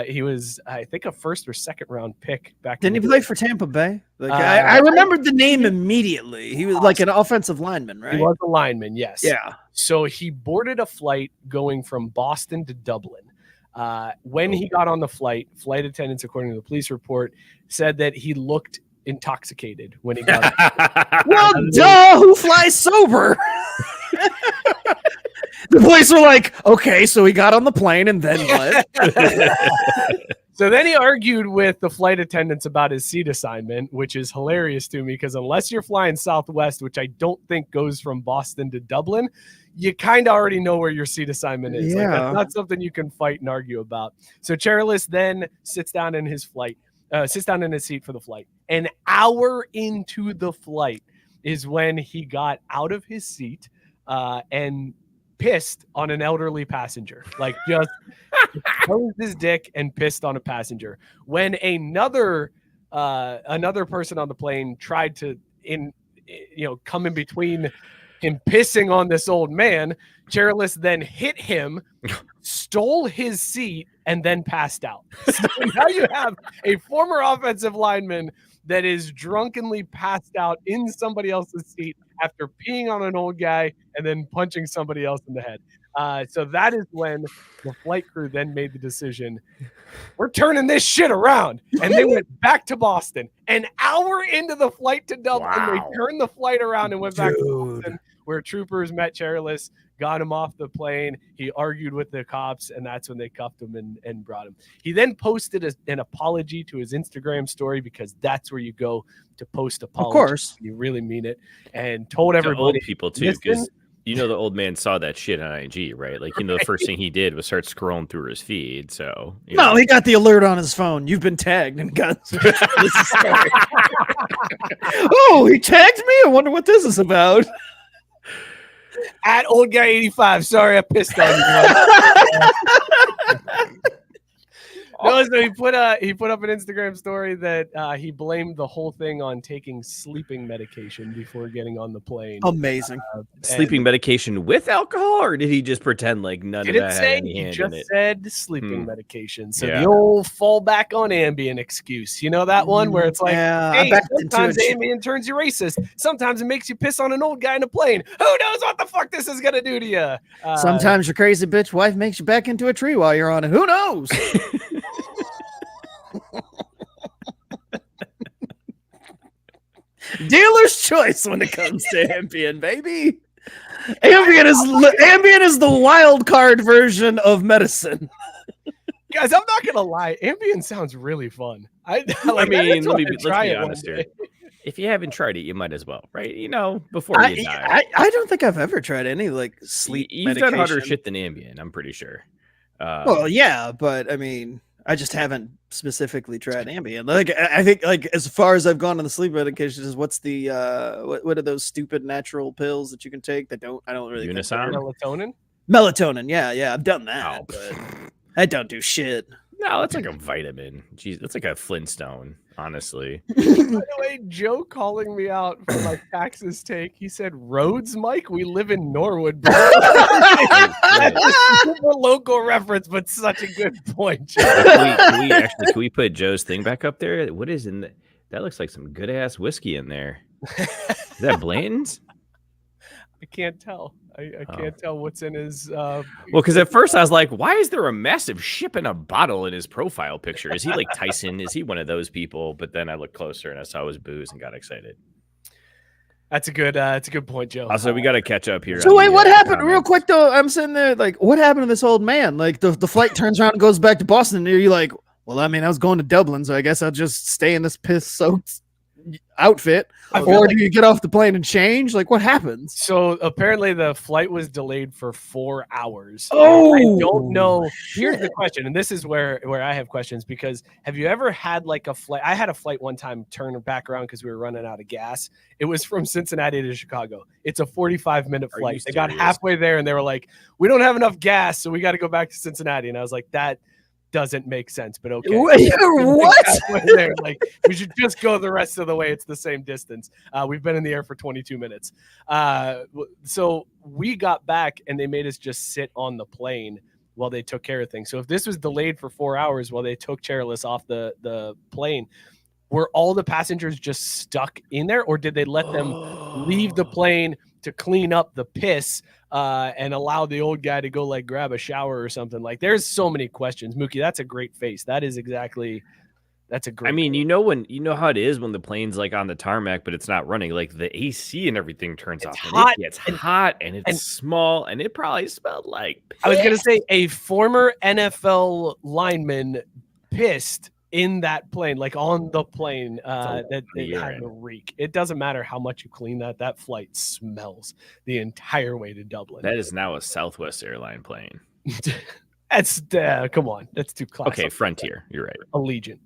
He was, I think, a first or second round pick back. Didn't he play for Tampa Bay? Like I remembered the name immediately. He was like an offensive lineman, right? He was a lineman, yes. Yeah. So he boarded a flight going from Boston to Dublin. When he got on the flight attendants, according to the police report, said that he looked intoxicated when he got well, duh, who flies sober? The police were like, okay, so he got on the plane and then what? So then he argued with the flight attendants about his seat assignment, which is hilarious to me because unless you're flying Southwest, which I don't think goes from Boston to Dublin, you kind of already know where your seat assignment is. Yeah. Like, that's not something you can fight and argue about. So Cherilus then sits down in his seat for the flight. An hour into the flight is when he got out of his seat and pissed on an elderly passenger, like just closed his dick and pissed on a passenger. When another person on the plane tried to come in between him pissing on this old man, Cherilus then hit him, stole his seat, and then passed out. So now you have a former offensive lineman that is drunkenly passed out in somebody else's seat after peeing on an old guy and then punching somebody else in the head. So that is when the flight crew then made the decision, we're turning this shit around. And they went back to Boston. An hour into the flight to Dublin, They turned the flight around and went back to Boston, where troopers met Cherilus, got him off the plane. He argued with the cops, and that's when they cuffed him and brought him. He then posted an apology to his Instagram story because that's where you go to post apology. Of course. You really mean it. And told everybody. Old people, too, because the old man saw that shit on IG, right? Like, the first thing he did was start scrolling through his feed. So, no, he got the alert on his phone. You've been tagged and got this story. Oh, he tagged me? I wonder what this is about. At old guy 85. Sorry, I pissed on you. No, so he put up an Instagram story that he blamed the whole thing on taking sleeping medication before getting on the plane. Amazing. Sleeping medication with alcohol, or did he just pretend like none of that had any hand in it? He just said sleeping medication. So the old fall back on Ambien excuse. You know that one where it's like, hey, sometimes Ambien turns you racist. Sometimes it makes you piss on an old guy in a plane. Who knows what the fuck this is going to do to you? Sometimes your crazy bitch wife makes you back into a tree while you're on it. Who knows? Dealer's choice when it comes to Ambien, baby. Ambien is the wild card version of medicine. Guys, I'm not gonna lie. Ambien sounds really fun. Let's be honest here. If you haven't tried it, you might as well, right? Before you die. I don't think I've ever tried any sleep You've medication. done harder shit than Ambien, I'm pretty sure. Well, yeah, but I mean, I just haven't specifically tried Ambien. Like, I think, like, as far as I've gone on the sleep medications, what's the what are those stupid natural pills that you can take that I don't really Melatonin? Melatonin, yeah, I've done that, but I don't do shit. No, that's like a vitamin. Jeez, that's like a Flintstone, honestly. By the way, Joe calling me out for my taxes take. He said, "Roads, Mike. We live in Norwood." That's a local reference, but such a good point, Joe. Can we put Joe's thing back up there? What is in that? Looks like some good ass whiskey in there. Is that Blanton's? I can't tell. I can't tell what's in his. Well, because at first I was like, why is there a massive ship in a bottle in his profile picture? Is he like Tyson? Is he one of those people? But then I looked closer and I saw his booze and got excited. That's a good point, Joe. Also, we got to catch up here. So wait, what happened? Real quick though, I'm sitting there like, what happened to this old man? Like the flight turns around and goes back to Boston. And you're like, well, I mean, I was going to Dublin, so I guess I'll just stay in this piss-soaked outfit. Or do you get off the plane and change? Like, what happens? So apparently the flight was delayed for 4 hours. Oh, I don't know. Here's the question, and this is where I have questions, because have you ever had like a flight? I had a flight one time turn back around because we were running out of gas. It was from Cincinnati to Chicago. It's a 45-minute flight. They got halfway there and they were like, we don't have enough gas, so we got to go back to Cincinnati. And I was like, doesn't make sense, but okay. What? There. Like, we should just go the rest of the way. It's the same distance. We've been in the air for 22 minutes. So we got back and they made us just sit on the plane while they took care of things. So if this was delayed for 4 hours while they took Cherilus off the plane, were all the passengers just stuck in there, or did they let them leave the plane to clean up the piss and allow the old guy to go like grab a shower or something? Like, there's so many questions. Mookie, that's a great face. That's a great. I mean, you know how it is when the plane's like on the tarmac, but it's not running. Like the AC and everything turns off. Hot. And it gets hot and it's small and it probably smelled like piss. I was gonna say a former NFL lineman pissed in that plane, like on the plane, that it had a reek. It doesn't matter how much you clean that flight smells the entire way to Dublin. That is now a Southwest airline plane. That's come on, that's too classic. Okay, Frontier, you're right. Allegiant.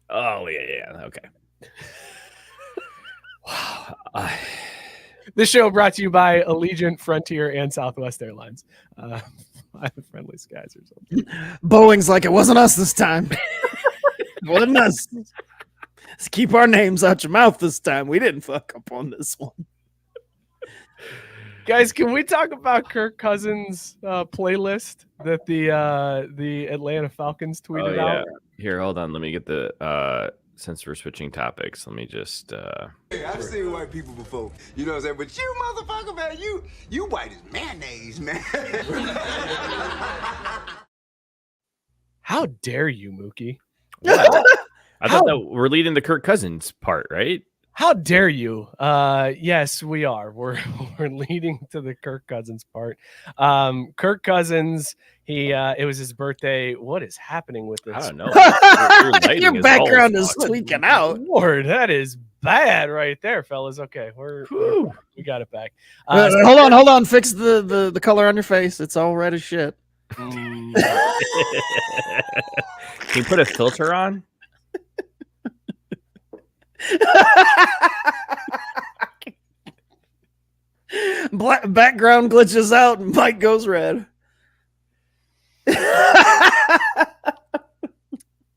Oh yeah, okay. Wow. This show brought to you by Allegiant, Frontier, and Southwest Airlines. The friendly skies or something. Boeing's like, it wasn't us this time. Wasn't us. Let's keep our names out your mouth this time. We didn't fuck up on this one. Guys, can we talk about Kirk Cousins' playlist that the Atlanta Falcons tweeted out? Here, hold on. Let me get the since we're switching topics, let me just Hey, I've seen white people before. You know what I'm saying? But you motherfucker, man, you white as mayonnaise, man. How dare you, Mookie? I thought that we're leading the Kirk Cousins part, right? How dare you? Yes, we are. We're leading to the Kirk Cousins part. Kirk Cousins, it was his birthday. What is happening with this? I don't know. Your background is tweaking out. Lord, that is bad right there, fellas. Okay, we got it back. Hold on. Fix the color on your face. It's all red as shit. Can you put a filter on? Background glitches out and Mike goes red.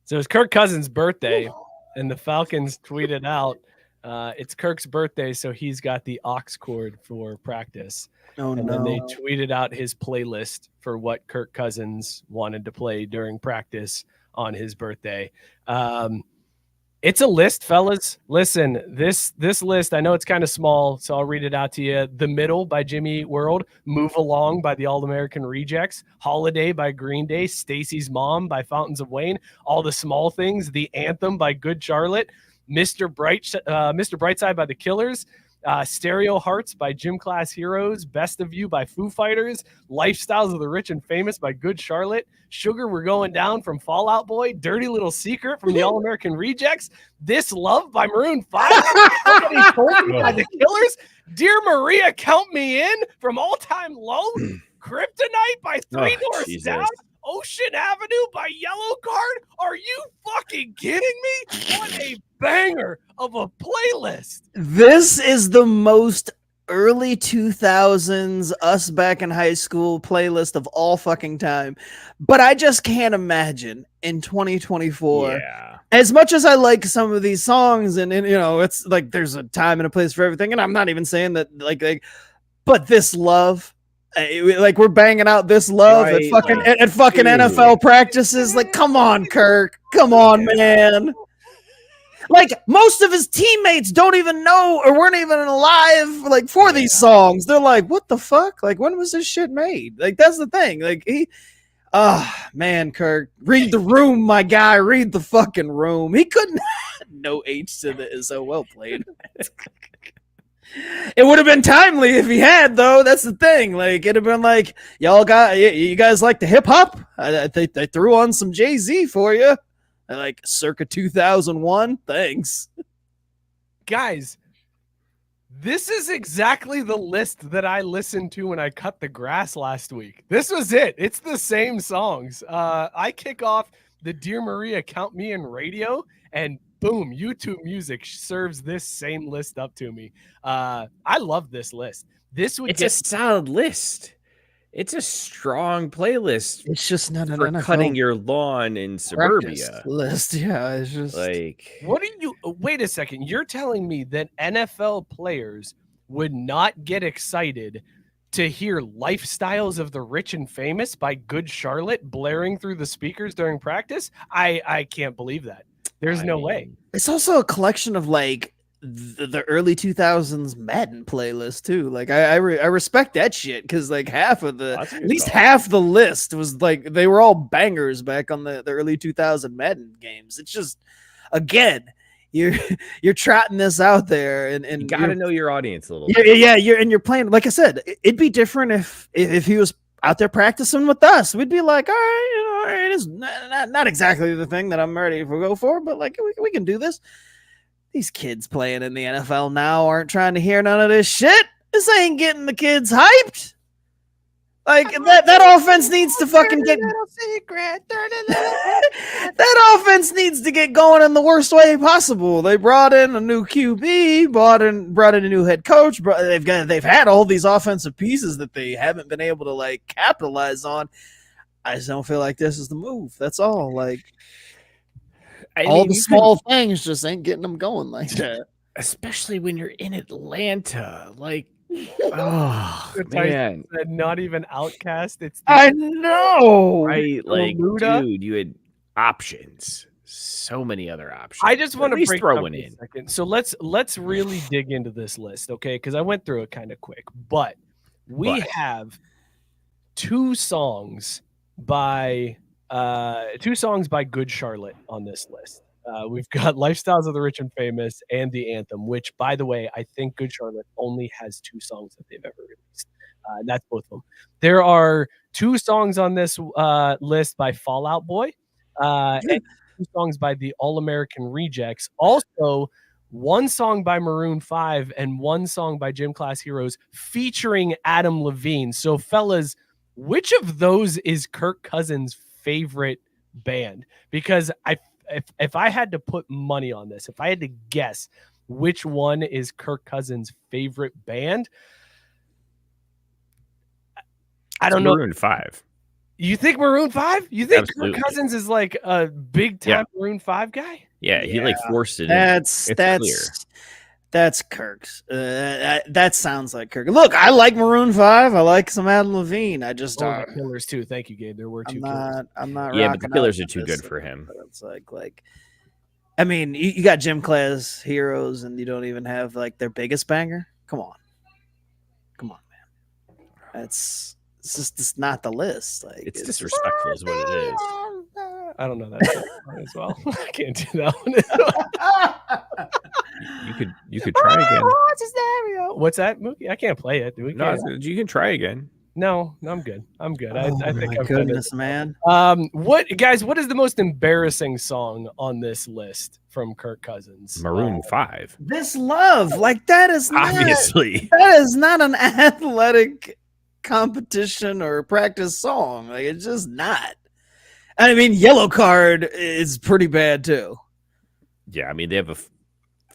So it's Kirk Cousins' birthday, and the Falcons tweeted out, it's Kirk's birthday, so he's got the aux cord for practice. Oh, and no. then they tweeted out his playlist for what Kirk Cousins wanted to play during practice on his birthday. It's a list, fellas. Listen, this list, I know it's kind of small, so I'll read it out to you. The Middle by Jimmy Eat World, Move Along by the All-American Rejects, Holiday by Green Day, Stacy's Mom by Fountains of Wayne, All the Small Things, The Anthem by Good Charlotte, Mr. Brightside by The Killers, Stereo Hearts by Gym Class Heroes, Best of You by Foo Fighters, Lifestyles of the Rich and Famous by Good Charlotte, Sugar We're Going Down from Fall Out Boy, Dirty Little Secret from the All-American Rejects, This Love by Maroon 5, Somebody Told Me by The Killers, Dear Maria, Count Me In from All Time Low, Kryptonite by Three Doors Down, Ocean Avenue by Yellow Card. Are you fucking kidding me? What a banger of a playlist. This is the most early 2000s us back in high school playlist of all fucking time. But I just can't imagine in 2024. Yeah. As much as I like some of these songs and you know, it's like there's a time and a place for everything, and I'm not even saying that like but This Love, like we're banging out This Love Right. at fucking NFL practices. Like, come on, Kirk. Come on, man. Like, most of his teammates don't even know or weren't even alive, like, for these songs. They're like, what the fuck? Like, when was this shit made? Like, that's the thing. Like, man, Kirk, read the room, my guy. Read the fucking room. He couldn't. No H to the so well played. It would have been timely if he had, though. That's the thing. Like, it'd have been like, you guys like the hip hop? I think they threw on some Jay-Z for you. Like circa 2001. Thanks. Guys, this is exactly the list that I listened to when I cut the grass last week. This was it. It's the same songs. I kick off the Dear Maria Count Me In radio, and boom, YouTube Music serves this same list up to me. I love this list. It's a solid list. It's a strong playlist. It's just not an for NFL cutting your lawn in suburbia list. Yeah, it's just like. What are you? Wait a second. You're telling me that NFL players would not get excited to hear "Lifestyles of the Rich and Famous" by Good Charlotte blaring through the speakers during practice? I can't believe that. There's no way. It's also a collection of like the early 2000s Madden playlist too. Like I respect that shit because like at least half the list was like they were all bangers back on the early 2000 Madden games. It's just again you're trotting this out there and you gotta know your audience a little bit. Yeah, you're playing. Like I said, it'd be different if he was out there practicing with us. We'd be like, all right, it's not exactly the thing that I'm ready to go for, but like we can do this. These kids playing in the NFL now aren't trying to hear none of this shit. This ain't getting the kids hyped. Like that offense needs to fucking get that offense needs to get going in the worst way possible. They brought in a new QB, brought in a new head coach. They've had all these offensive pieces that they haven't been able to like capitalize on. I just don't feel like this is the move. That's all. Like. All the small things just ain't getting them going like that. Especially when you're in Atlanta. Like, oh, man. Said not even Outcast. I know. Right? Like, dude, you had options. So many other options. I just want to throw one in. So let's really dig into this list, okay? Because I went through it kind of quick. But we have two songs by Good Charlotte on this list. We've got Lifestyles of the Rich and Famous and the Anthem, which, by the way, I think Good Charlotte only has two songs that they've ever released. That's both of them. There are two songs on this list by Fall Out Boy and two songs by the All-American Rejects. Also, one song by Maroon 5 and one song by Gym Class Heroes featuring Adam Levine. So, fellas, which of those is Kirk Cousins' favorite band? Because if I had to put money on this, if I had to guess which one is Kirk Cousins' favorite band, I don't know. Maroon 5. You think Maroon 5? You think Absolutely. Kirk Cousins is like a big time Maroon 5 guy? Yeah, he like forced it. That's clear. That's Kirk's. That sounds like Kirk. Look, I like Maroon 5. I like some Adam Levine. I just the Killers too. Thank you, Gabe. There were two. I'm not. Yeah, but the Killers are too good for him. But it's like, I mean, you got Gym Class Heroes, and you don't even have like their biggest banger. Come on, man. It's just not the list. Like it's disrespectful, is what it is. I don't know that song as well. I can't do that one. You could try again. What's that movie? I can't play it. You can try again. No, I'm good. I think I'm goodness, man. What is the most embarrassing song on this list from Kirk Cousins? Maroon 5. This Love, like that is obviously not an athletic competition or practice song. Like it's just not. I mean, Yellow Card is pretty bad too. Yeah, I mean they have a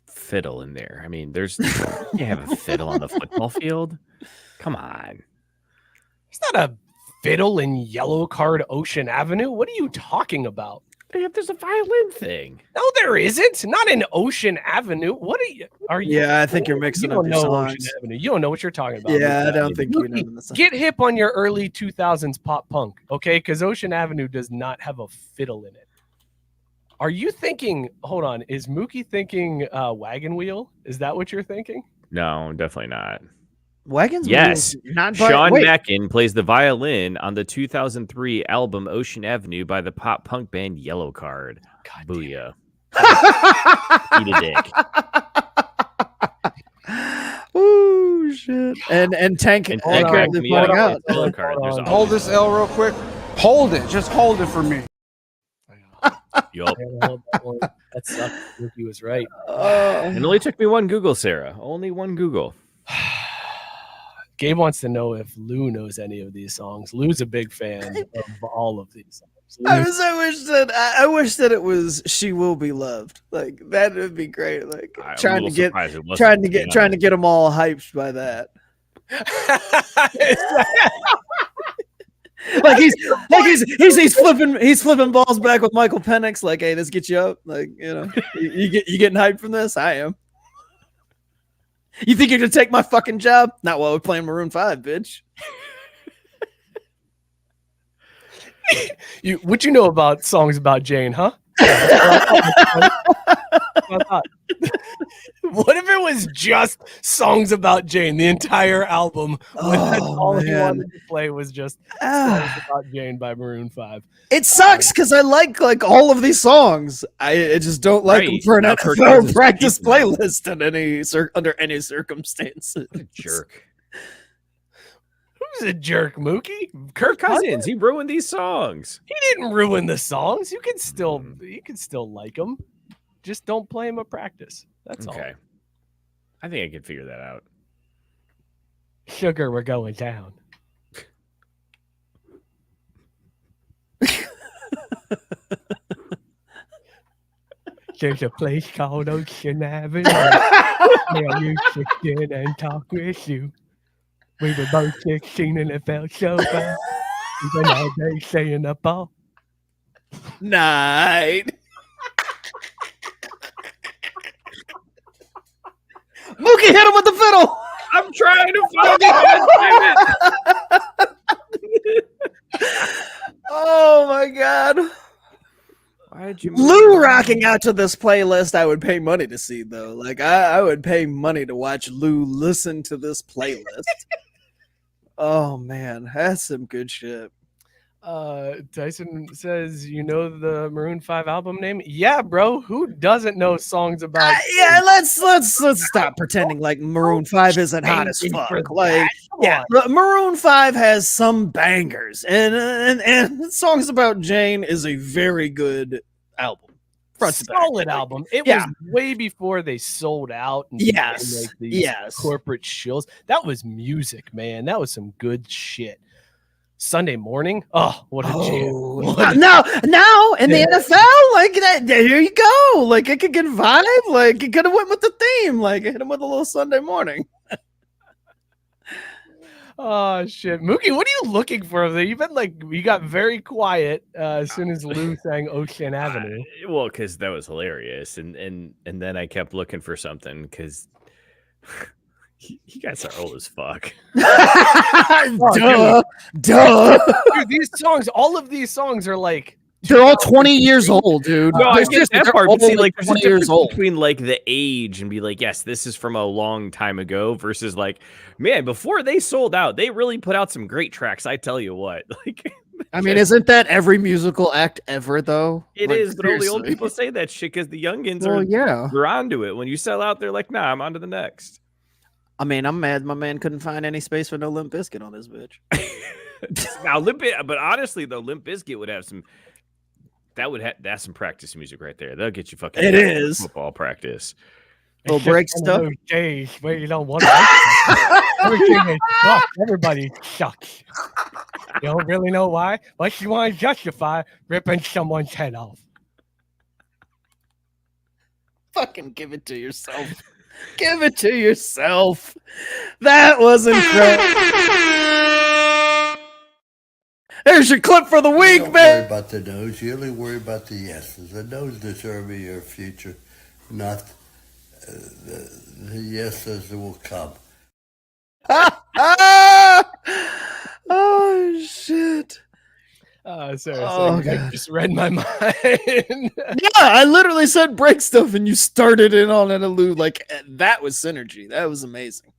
fiddle in there. I mean, you have a fiddle on the football field. Come on, it's not a fiddle in Yellow Card Ocean Avenue. What are you talking about? There's a violin thing. No, there isn't. Not in Ocean Avenue. What are you? Yeah, I think you're mixing up your songs. Ocean Avenue. You don't know what you're talking about. Yeah, I don't think you know. Get hip on your early 2000s pop punk, okay? Because Ocean Avenue does not have a fiddle in it. Are you thinking? Hold on. Is Mookie thinking Wagon Wheel? Is that what you're thinking? No, definitely not. Wagons? Yes. Sean Mackin plays the violin on the 2003 album Ocean Avenue by the pop punk band Yellow Card. God Booyah. Eat a dick. Ooh, shit. And Tank currently pointing out. Yellow Card. Hold this L real quick. Hold it. Just hold it for me. Yup. That sucked. Mookie was right. It only took me one Google, Sarah. Only one Google. Gabe wants to know if Lou knows any of these songs. Lou's a big fan of all of these songs. I wish that it was "She Will Be Loved." Like that would be great. Like trying to get them all hyped by that. Like he's flipping balls back with Michael Penix. Like, hey, this gets you up. Like, you getting hyped from this? I am. You think you're gonna take my fucking job? Not while we're playing Maroon 5, bitch. What you know about songs about Jane, huh? What if it was just songs about Jane, the entire album? That's all he wanted to play was just songs about Jane by Maroon 5. It sucks because I like all of these songs. I just don't like them for an NFL practice playlist under any circumstances. What a jerk. Who's a jerk, Mookie? Kirk Cousins. He ruined these songs. He didn't ruin the songs. You can still like them. Just don't play them at practice. That's all. Okay. I think I can figure that out. Sugar, we're going down. There's a place called Ocean Avenue where I used to sit and talk with you. We were both 16 and it felt so bad. Even all day saying the ball. Night. Mookie hit him with the fiddle. I'm trying to find it. Oh my god. Why'd you Lou rocking out to this playlist I would pay money to see though. Like I would pay money to watch Lou listen to this playlist. Oh man, that's some good shit. Tyson says, you know the Maroon 5 album name? Yeah, bro. Who doesn't know songs about yeah, let's stop pretending like Maroon 5 isn't hot as fuck. Like, yeah, Maroon 5 has some bangers, and Songs About Jane is a very good album. Solid album. It was way before they sold out. And like these corporate shills. That was music, man. That was some good shit. Sunday morning. Oh, what a jam. Now in the NFL, like that, there you go. Like it could get vibe. Like it could have went with the theme. Like hit him with a little Sunday morning. Oh shit, Mookie, what are you looking for? You've been you got very quiet as soon as Lou sang Ocean Avenue. Well, because that was hilarious, and then I kept looking for something because you guys are old as fuck. Duh. Dude, these songs, all of these songs are like they're all 20 years old, dude. No, I get that part. But see, like, there's 20 a difference years old between like the age and be like, yes, this is from a long time ago, versus like, man, before they sold out, they really put out some great tracks. I tell you what, like, I mean, isn't that every musical act ever though? It like, is, but only old people say that shit because the youngins they're onto it. When you sell out, they're like, nah, I'm on to the next. I mean, I'm mad my man couldn't find any space for no Limp Bizkit on this bitch. Now, but honestly, though, Limp Bizkit would have some. That's some practice music right there. That'll get you fucking. It is football practice. Little break stuff. Those days where you don't want to. Everything is sucks. Everybody sucks. You don't really know why, but you want to justify ripping someone's head off. Fucking give it to yourself. Give it to yourself. That was incredible. There's your clip for the week, Don't man. worry about the no's. You only worry about the yeses. The no's determine your future, not the yeses that will come. Oh shit. Sorry, Oh, I just read my mind. Yeah, I literally said break stuff and you started in on it, Lou. Like that was synergy. That was amazing.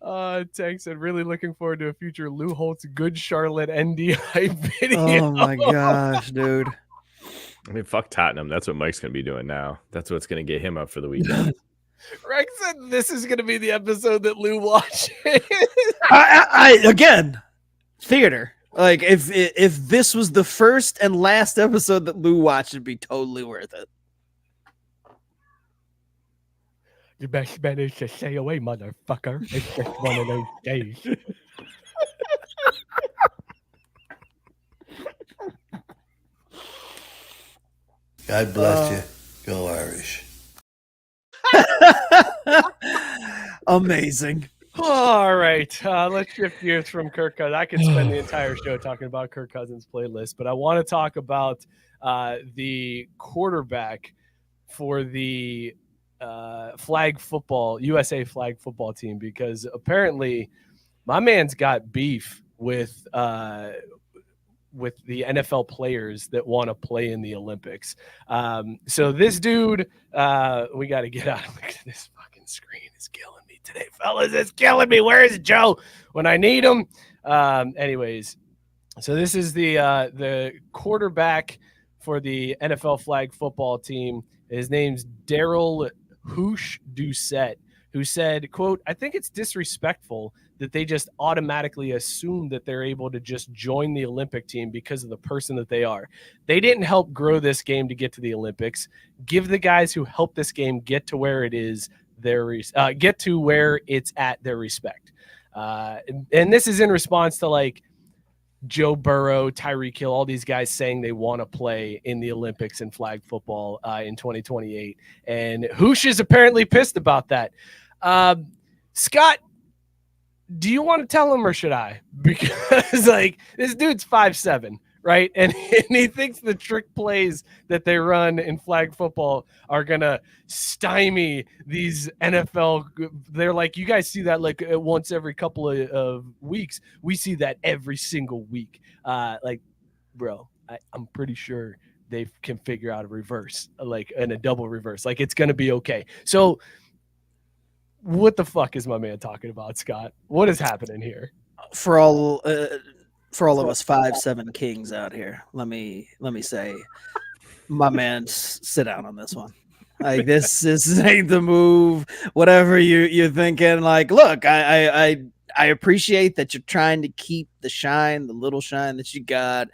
Tank said, really looking forward to a future Lou Holtz Good Charlotte NDI video. Oh my gosh, dude. I mean, fuck Tottenham. That's what Mike's gonna be doing now. That's what's gonna get him up for the weekend. Rex said this is gonna be the episode that Lou watches. I again, theater. Like if this was the first and last episode that Lou watched, it'd be totally worth it. Your best bet is to stay away, motherfucker. It's just one of those days. God bless you. Go Irish. Amazing. All right, let's shift gears from Kirk Cousins. I could spend the entire show talking about Kirk Cousins' playlist, but I want to talk about the quarterback for the flag football, USA flag football team, because apparently my man's got beef with the NFL players that want to play in the Olympics. So this dude, we got to get out of this fucking screen. Is killing me today, fellas. It's killing me. Where is Joe when I need him? Anyways, so this is the quarterback for the NFL flag football team. His name's Darrell Housh Doucette, who said, quote, "I think it's disrespectful that they just automatically assume that they're able to just join the Olympic team because of the person that they are. They didn't help grow this game to get to the Olympics. Give the guys who helped this game get to where it is get to where it's at their respect." And this is in response to like Joe Burrow, Tyreek Hill, all these guys saying they want to play in the Olympics in flag football in 2028. And Housh is apparently pissed about that. Scott, do you want to tell him or should I? Because like this dude's 5'7", right? And he thinks the trick plays that they run in flag football are going to stymie these NFL. They're like, you guys see that like once every couple of weeks. We see that every single week. Like, bro, I'm pretty sure they can figure out a reverse, like in a double reverse. Like it's going to be okay. So what the fuck is my man talking about, Scott? What is happening here? For all of us 5'7" kings out here, let me say, my man, sit down on this one. Like this ain't the move. Whatever you're thinking. Like, look, I appreciate that you're trying to keep the shine, the little shine that you got,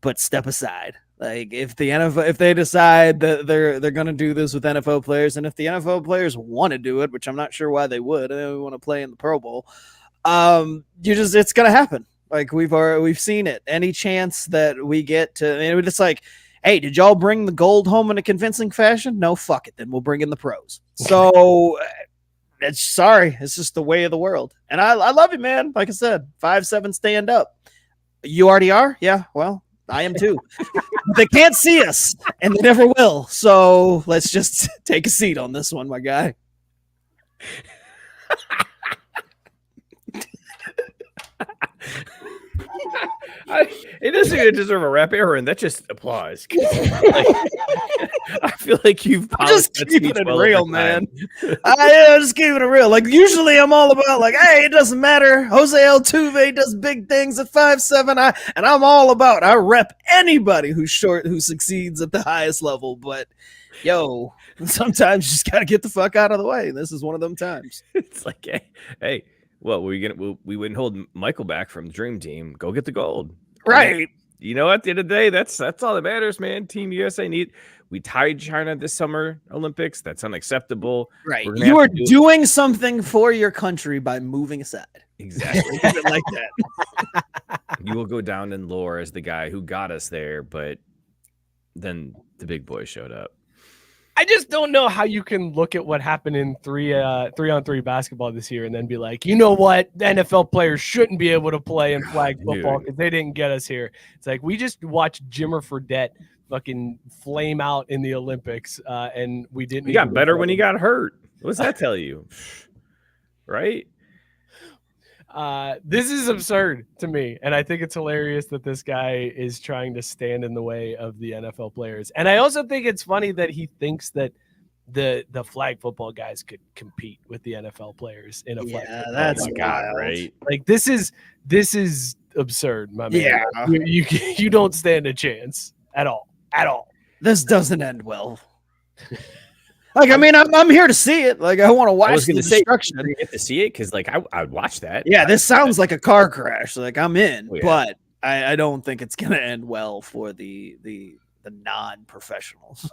but step aside. Like if the NFL, if they decide that they're going to do this with NFL players, and if the NFL players want to do it, which I'm not sure why they would, they want to play in the Pro Bowl. It's going to happen. Like we've seen it. Any chance that we get to, it's like, hey, did y'all bring the gold home in a convincing fashion? No, fuck it. Then we'll bring in the pros. So it's just the way of the world. And I love it, man. Like I said, 5'7" stand up. You already are? Yeah. Well, I am too. They can't see us, and they never will. So let's just take a seat on this one, my guy. It doesn't even deserve a rap error, and that just applause. Like, I feel like you've just keeping it real, man. Just keeping it real. Like usually, I'm all about like, hey, it doesn't matter. Jose Altuve does big things at 5'7". And I'm all about. I rep anybody who's short who succeeds at the highest level. But yo, sometimes you just gotta get the fuck out of the way. This is one of them times. It's like, hey. Well, we wouldn't hold Michael back from the Dream Team. Go get the gold, right? You know, at the end of the day, that's all that matters, man. Team USA we tied China this summer Olympics. That's unacceptable. Right? You are doing something for your country by moving aside. Exactly, like that. You will go down in lore as the guy who got us there, but then the big boys showed up. I just don't know how you can look at what happened in 3-on-3 basketball this year and then be like, you know what, the NFL players shouldn't be able to play in flag football because they didn't get us here. It's like we just watched Jimmer Fredette fucking flame out in the Olympics, and we didn't. He got better when he got hurt. What does that tell you? Right? This is absurd to me, and I think it's hilarious that this guy is trying to stand in the way of the NFL players. And I also think it's funny that he thinks that the flag football guys could compete with the NFL players in a flag football. That's wild, right? Like this is absurd, my man. Yeah, you don't stand a chance at all. This doesn't end well. Like, I mean, I'm here to see it. Like, I want to watch the destruction. You get to see it because, like, I'd watch that. Yeah, this sounds like a car crash. Like, I'm in, but I don't think it's gonna end well for the non-professionals.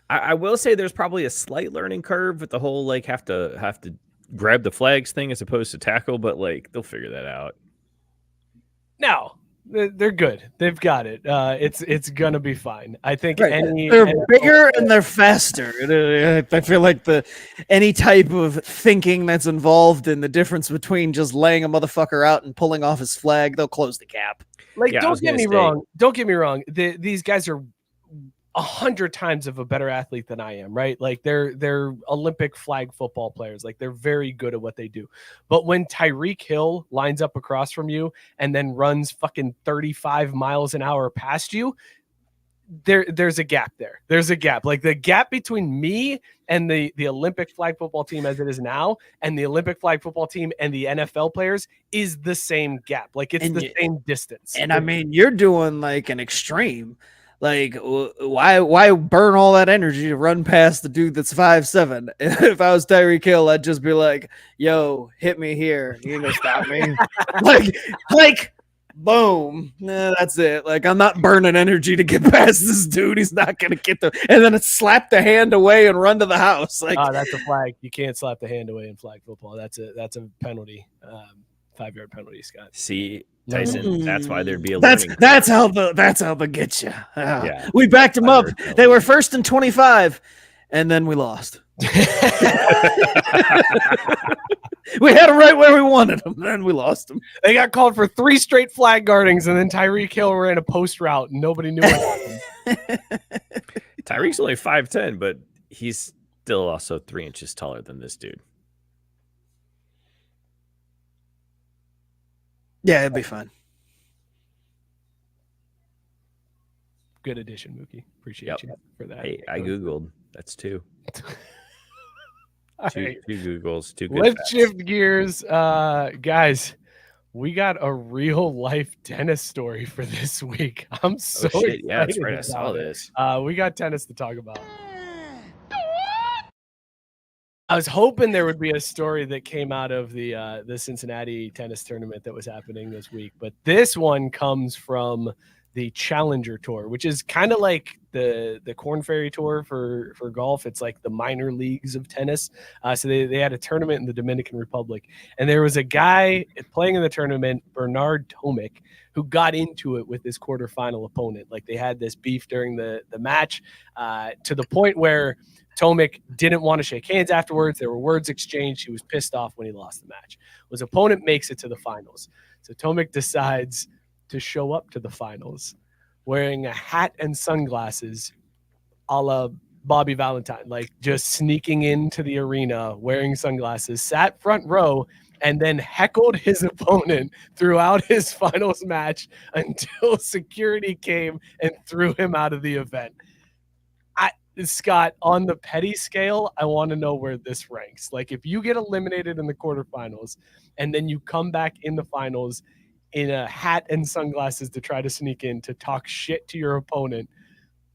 I will say there's probably a slight learning curve with the whole like have to grab the flags thing as opposed to tackle, but like they'll figure that out. Now, They're good. They've got it. It's gonna be fine. I think Right. They're bigger and they're faster. I feel like any type of thinking that's involved in the difference between just laying a motherfucker out and pulling off his flag, they'll close the gap. Like, don't get me wrong. Don't get me wrong. These guys are 100 times of a better athlete than I am, right? Like they're Olympic flag football players. Like they're very good at what they do. But when Tyreek Hill lines up across from you and then runs fucking 35 miles an hour past you, there's a gap there. There's a gap. Like the gap between me and the Olympic flag football team as it is now and the Olympic flag football team and the NFL players is the same gap. Like it's the same distance. And I mean, you're doing like an extreme. Like, why burn all that energy to run past the dude that's 5'7"? If I was Tyreek Hill, I'd just be like, yo, hit me here. You ain't gonna stop me. like, boom. Nah, that's it. Like, I'm not burning energy to get past this dude. He's not gonna get there. And then it's slap the hand away and run to the house. Like, that's a flag. You can't slap the hand away in flag football. That's a penalty. 5-yard penalty, Scott. See, Tyson, that's why there'd be a that's how they get you. Yeah. We backed them up. They were 1st and 25, and then we lost. We had them right where we wanted them, then we lost them. They got called for 3 straight flag guardings, and then Tyreek Hill ran a post route, and nobody knew what happened. Tyreek's only 5'10", but he's still also 3 inches taller than this dude. Yeah, it'd be fine. Good addition, Mookie. Appreciate you for that. Hey, I Googled. That's 2. Two Googles, 2 good Let's facts. shift gears. Guys, we got a real life tennis story for this week. I'm so excited. Yeah, that's right. I saw this. We got tennis to talk about. I was hoping there would be a story that came out of the Cincinnati tennis tournament that was happening this week, but this one comes from the Challenger Tour, which is kind of like the Korn Ferry Tour for golf. It's like the minor leagues of tennis. So they had a tournament in the Dominican Republic, and there was a guy playing in the tournament, Bernard Tomic, who got into it with his quarterfinal opponent. Like they had this beef during the match to the point where Tomic didn't want to shake hands afterwards. There were words exchanged. He was pissed off when he lost the match. His opponent makes it to the finals. So Tomic decides to show up to the finals wearing a hat and sunglasses a la Bobby Valentine, like just sneaking into the arena wearing sunglasses, sat front row, and then heckled his opponent throughout his finals match until security came and threw him out of the event. Scott, on the petty scale, I want to know where this ranks. Like, if you get eliminated in the quarterfinals and then you come back in the finals in a hat and sunglasses to try to sneak in to talk shit to your opponent,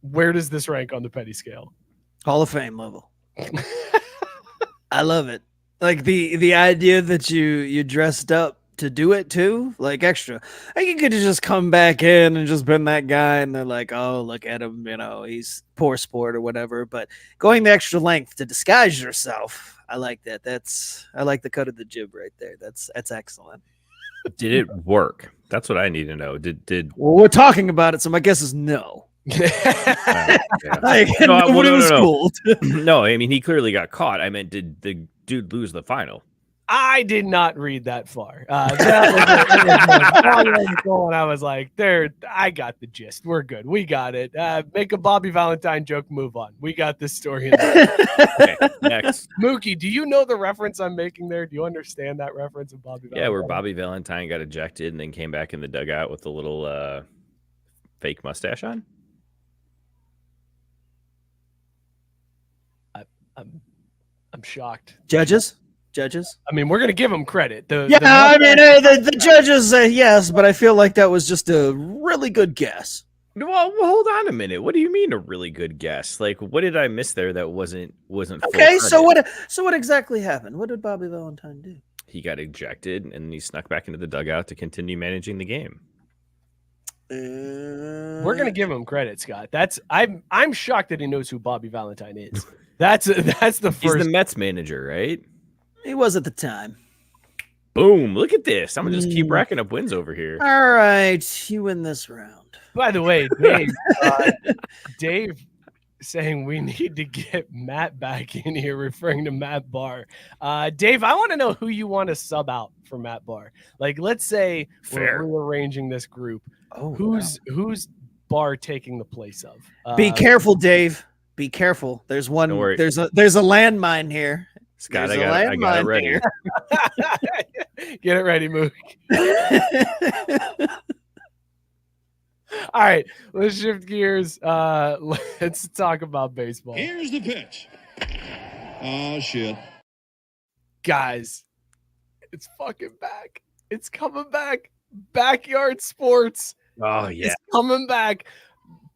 where does this rank on the petty scale? Hall of Fame level. I love it. Like the idea that you dressed up to do it too, like extra. Like you could have just come back in and just been that guy, and they're like, "Oh, look at him, he's poor sport or whatever." But going the extra length to disguise yourself, I like that. I like the cut of the jib right there. That's excellent. Did it work? That's what I need to know. Did Well, we're talking about it, so my guess is no. yeah. Like, No, was schooled. No, I mean he clearly got caught. I meant, did the dude lose the final? I did not read that far. And I was like, I got the gist. We're good. We got it. Make a Bobby Valentine joke, move on. We got this story. Okay, next. Mookie, do you know the reference I'm making there? Do you understand that reference of Bobby Valentine? Yeah, where Bobby Valentine got ejected and then came back in the dugout with a little fake mustache on? I'm shocked. Judges. I mean, we're gonna give them credit. The judges say yes, but I feel like that was just a really good guess. Well, hold on a minute. What do you mean a really good guess? Like, what did I miss there that wasn't okay? So what exactly happened? What did Bobby Valentine do? He got ejected and he snuck back into the dugout to continue managing the game. We're gonna give him credit, Scott. I'm shocked that he knows who Bobby Valentine is. That's the first. He's the Mets manager, right? He was at the time. Boom. Look at this. I'm going to just keep racking up wins over here. All right. You win this round. By the way, Dave saying we need to get Matt back in here, referring to Matt Barr. Dave, I want to know who you want to sub out for Matt Barr. Like, let's say we're rearranging this group. Who's Barr taking the place of? Be careful, Dave. Be careful. There's one. There's a landmine here. Scott, I got it ready. Get it ready, Mook. All right, let's shift gears. Let's talk about baseball. Here's the pitch. Oh, shit. Guys, it's fucking back. It's coming back. Backyard sports. Oh, yeah. It's coming back.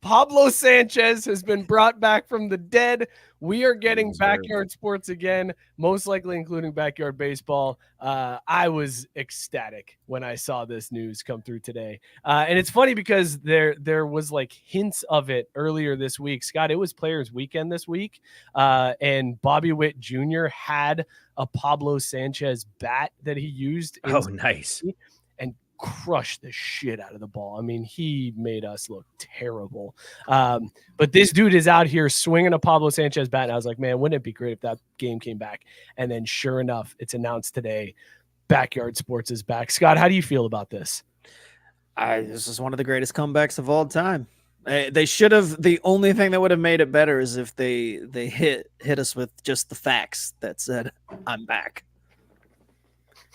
Pablo Sanchez has been brought back from the dead. We are getting backyard sports again, most likely including backyard baseball. I was ecstatic when I saw this news come through today. And it's funny because there was like hints of it earlier this week. Scott, it was Players Weekend this week. And Bobby Witt Jr. had a Pablo Sanchez bat that he used. Oh, nice. And crushed the shit out of the ball. I mean, he made us look terrible. But this dude is out here swinging a Pablo Sanchez bat. And I was like, man, wouldn't it be great if that game came back? And then sure enough, it's announced today, backyard sports is back. Scott, how do you feel about this? This is one of the greatest comebacks of all time. They should have. The only thing that would have made it better is if they hit us with just the facts that said, I'm back.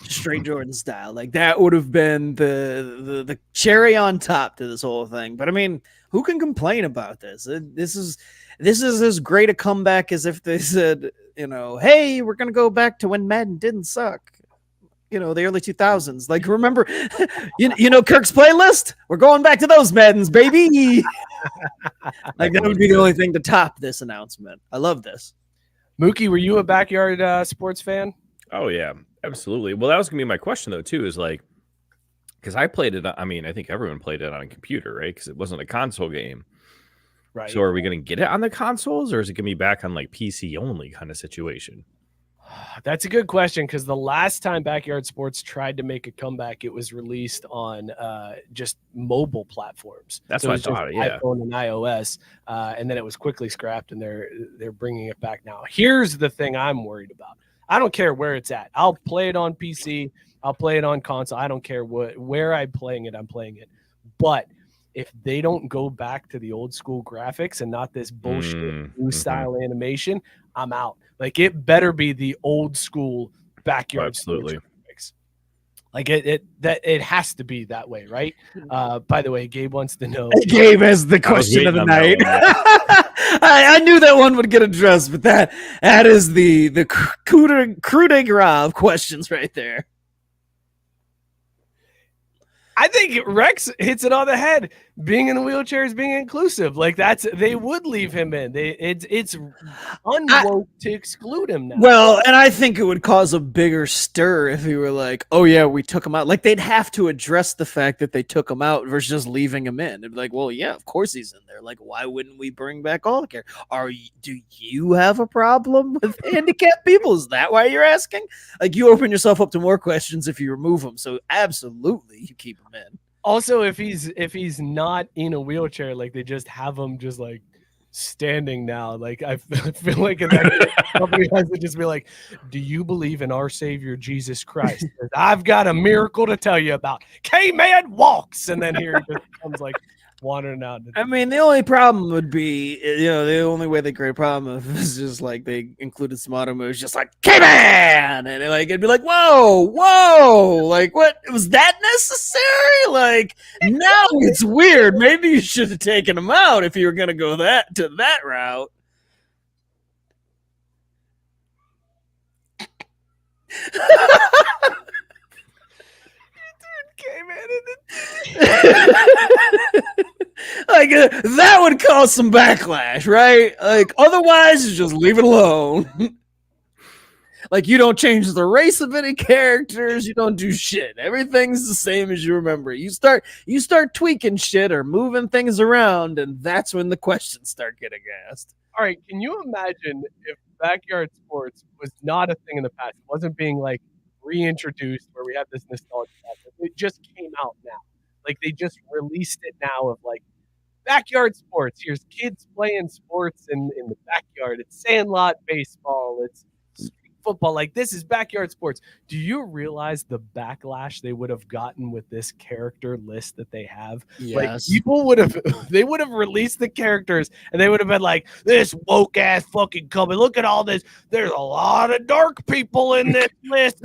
Straight Jordan style. Like that would have been the cherry on top to this whole thing. But I mean, who can complain about this? This is as great a comeback as if they said, hey, we're gonna go back to when Madden didn't suck. The early 2000s. Like, remember, Kirk's playlist? We're going back to those Maddens, baby. Like that would be the only thing to top this announcement. I love this. Mookie, were you a backyard sports fan? Oh yeah. Absolutely. Well, that was going to be my question, though, too, is like, because I played it. I mean, I think everyone played it on a computer, right? Because it wasn't a console game. Right. So are we going to get it on the consoles, or is it going to be back on like PC only kind of situation? That's a good question, because the last time Backyard Sports tried to make a comeback, it was released on just mobile platforms. That's what I thought, yeah. iPhone and iOS, and then it was quickly scrapped, and they're bringing it back now. Here's the thing I'm worried about. I don't care where it's at. I'll play it on PC. I'll play it on console. I don't care where I'm playing it. But if they don't go back to the old school graphics and not this bullshit new style animation, I'm out. Like it better be the old school backyard. Absolutely. Graphics. Like it has to be that way, right? By the way, Gabe wants to know. Gabe has the question of the night. I knew that one would get addressed, but that is the coup de grace of questions right there. I think Rex hits it on the head. Being in a wheelchair is being inclusive. Like they would leave him in. It's unwoke to exclude him now. Well, and I think it would cause a bigger stir if he were like, "Oh yeah, we took him out." Like they'd have to address the fact that they took him out versus just leaving him in. It'd be like, "Well, yeah, of course he's in there. Like, why wouldn't we bring back all the characters? Do you have a problem with handicapped people? Is that why you're asking? Like, you open yourself up to more questions if you remove them. So absolutely, you keep him in. Also, if he's not in a wheelchair, like they just have him just like standing now. Like I feel like somebody has to just be like, "Do you believe in our Savior Jesus Christ? I've got a miracle to tell you about." K-Man walks, and then here he just comes like wandering out. I mean, the only problem would be, the only way they create a problem is just like they included some auto moves, just like K-Man, and it'd be like, whoa, like what was that necessary? Like now it's weird. Maybe you should have taken him out if you were gonna go to that route. Like that would cause some backlash, right? Like otherwise, just leave it alone. Like you don't change the race of any characters, you don't do shit. Everything's the same as you remember. You start tweaking shit or moving things around, and that's when the questions start getting asked. All right, can you imagine if backyard sports was not a thing in the past? It wasn't being like reintroduced, where we have this nostalgia factor. It just came out now. Like they just released it now of like backyard sports. Here's kids playing sports in the backyard. It's sandlot baseball. It's street football. Like this is backyard sports. Do you realize the backlash they would have gotten with this character list that they have? Yes. Like people would have released the characters and they would have been like, this woke ass fucking company. Look at all this. There's a lot of dark people in this list.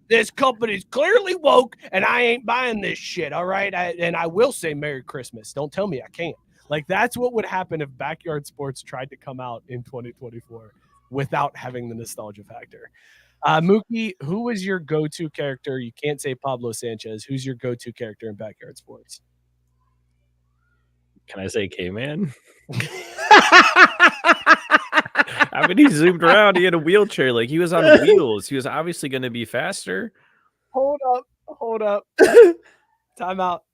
This company's clearly woke and I ain't buying this shit. All right. And I will say Merry Christmas. Don't tell me I can't. Like that's what would happen if backyard sports tried to come out in 2024 without having the nostalgia factor. Mookie, who was your go-to character? You can't say Pablo Sanchez. Who's your go-to character in backyard sports? Can I say K-Man? I mean, he zoomed around. He had a wheelchair. Like, he was on wheels. He was obviously going to be faster. Hold up. Time out.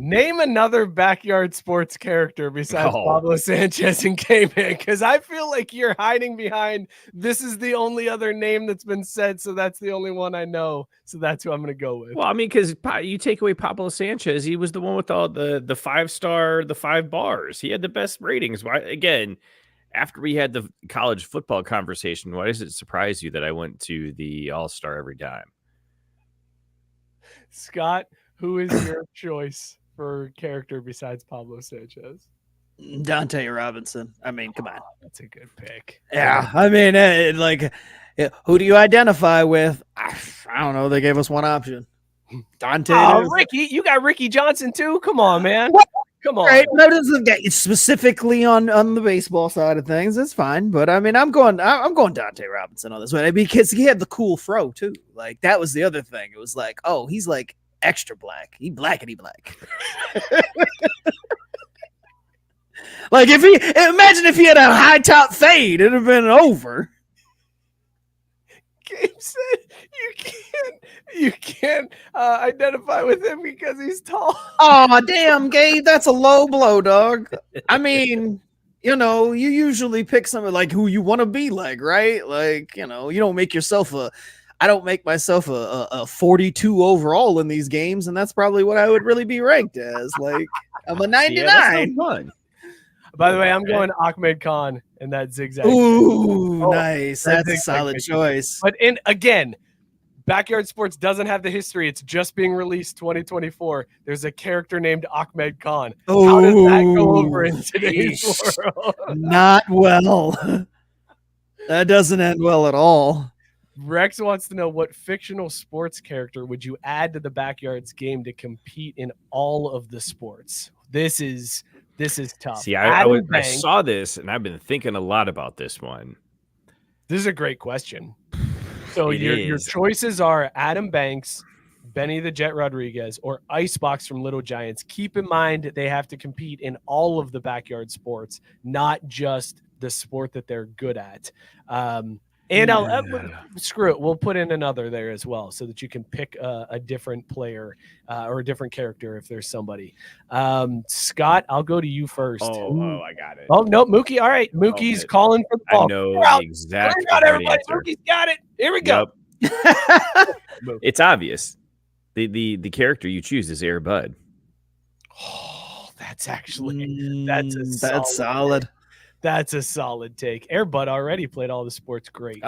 Name another backyard sports character besides Pablo Sanchez and K-Man, because I feel like you're hiding behind this is the only other name that's been said, so that's the only one I know. So that's who I'm going to go with. Well, I mean, because you take away Pablo Sanchez, he was the one with all the 5-star, the 5 bars. He had the best ratings. Why again? After we had the college football conversation, why does it surprise you that I went to the All-Star every time? Scott, who is your choice for character besides Pablo Sanchez? Dante Robinson. I mean, come on. That's a good pick. Yeah. I mean, who do you identify with? I don't know. They gave us one option. Dante. Ricky. You got Ricky Johnson too? Come on, man. Come on. Right. Notice specifically on the baseball side of things. It's fine. But I mean, I'm going Dante Robinson on this one because he had the cool fro too. Like that was the other thing. It was like, oh, he's like extra black. He blackety black. Like imagine if he had a high top fade, it'd have been over. Gabe said you can't identify with him because he's tall. Oh damn, Gabe, that's a low blow, dog. I mean, you usually pick someone like who you want to be like, right? Like, you don't make yourself I don't make myself a 42 overall in these games, and that's probably what I would really be ranked as. Like, I'm a 99. Yeah, fun. By the way, I'm going Ahmed Khan in that zigzag. Ooh, nice. That's a solid choice. But again, backyard sports doesn't have the history. It's just being released 2024. There's a character named Ahmed Khan. How does that go over in today's world? Not well. That doesn't end well at all. Rex wants to know, what fictional sports character would you add to the backyards game to compete in all of the sports? This is tough. See, I saw this and I've been thinking a lot about this one. This is a great question. So your choices are Adam Banks, Benny the Jet Rodriguez, or Icebox from Little Giants. Keep in mind they have to compete in all of the backyard sports, not just the sport that they're good at. And screw it. We'll put in another there as well so that you can pick a different player or a different character if there's somebody. Scott, I'll go to you first. Oh, I got it. Oh, no, Mookie. All right. Mookie's calling for the ball. I know the exact everybody. answer. Mookie's got it. Here we go. Yep. It's obvious. The character you choose is Air Bud. Oh, that's solid. That's a solid take. Air Bud already played all the sports great.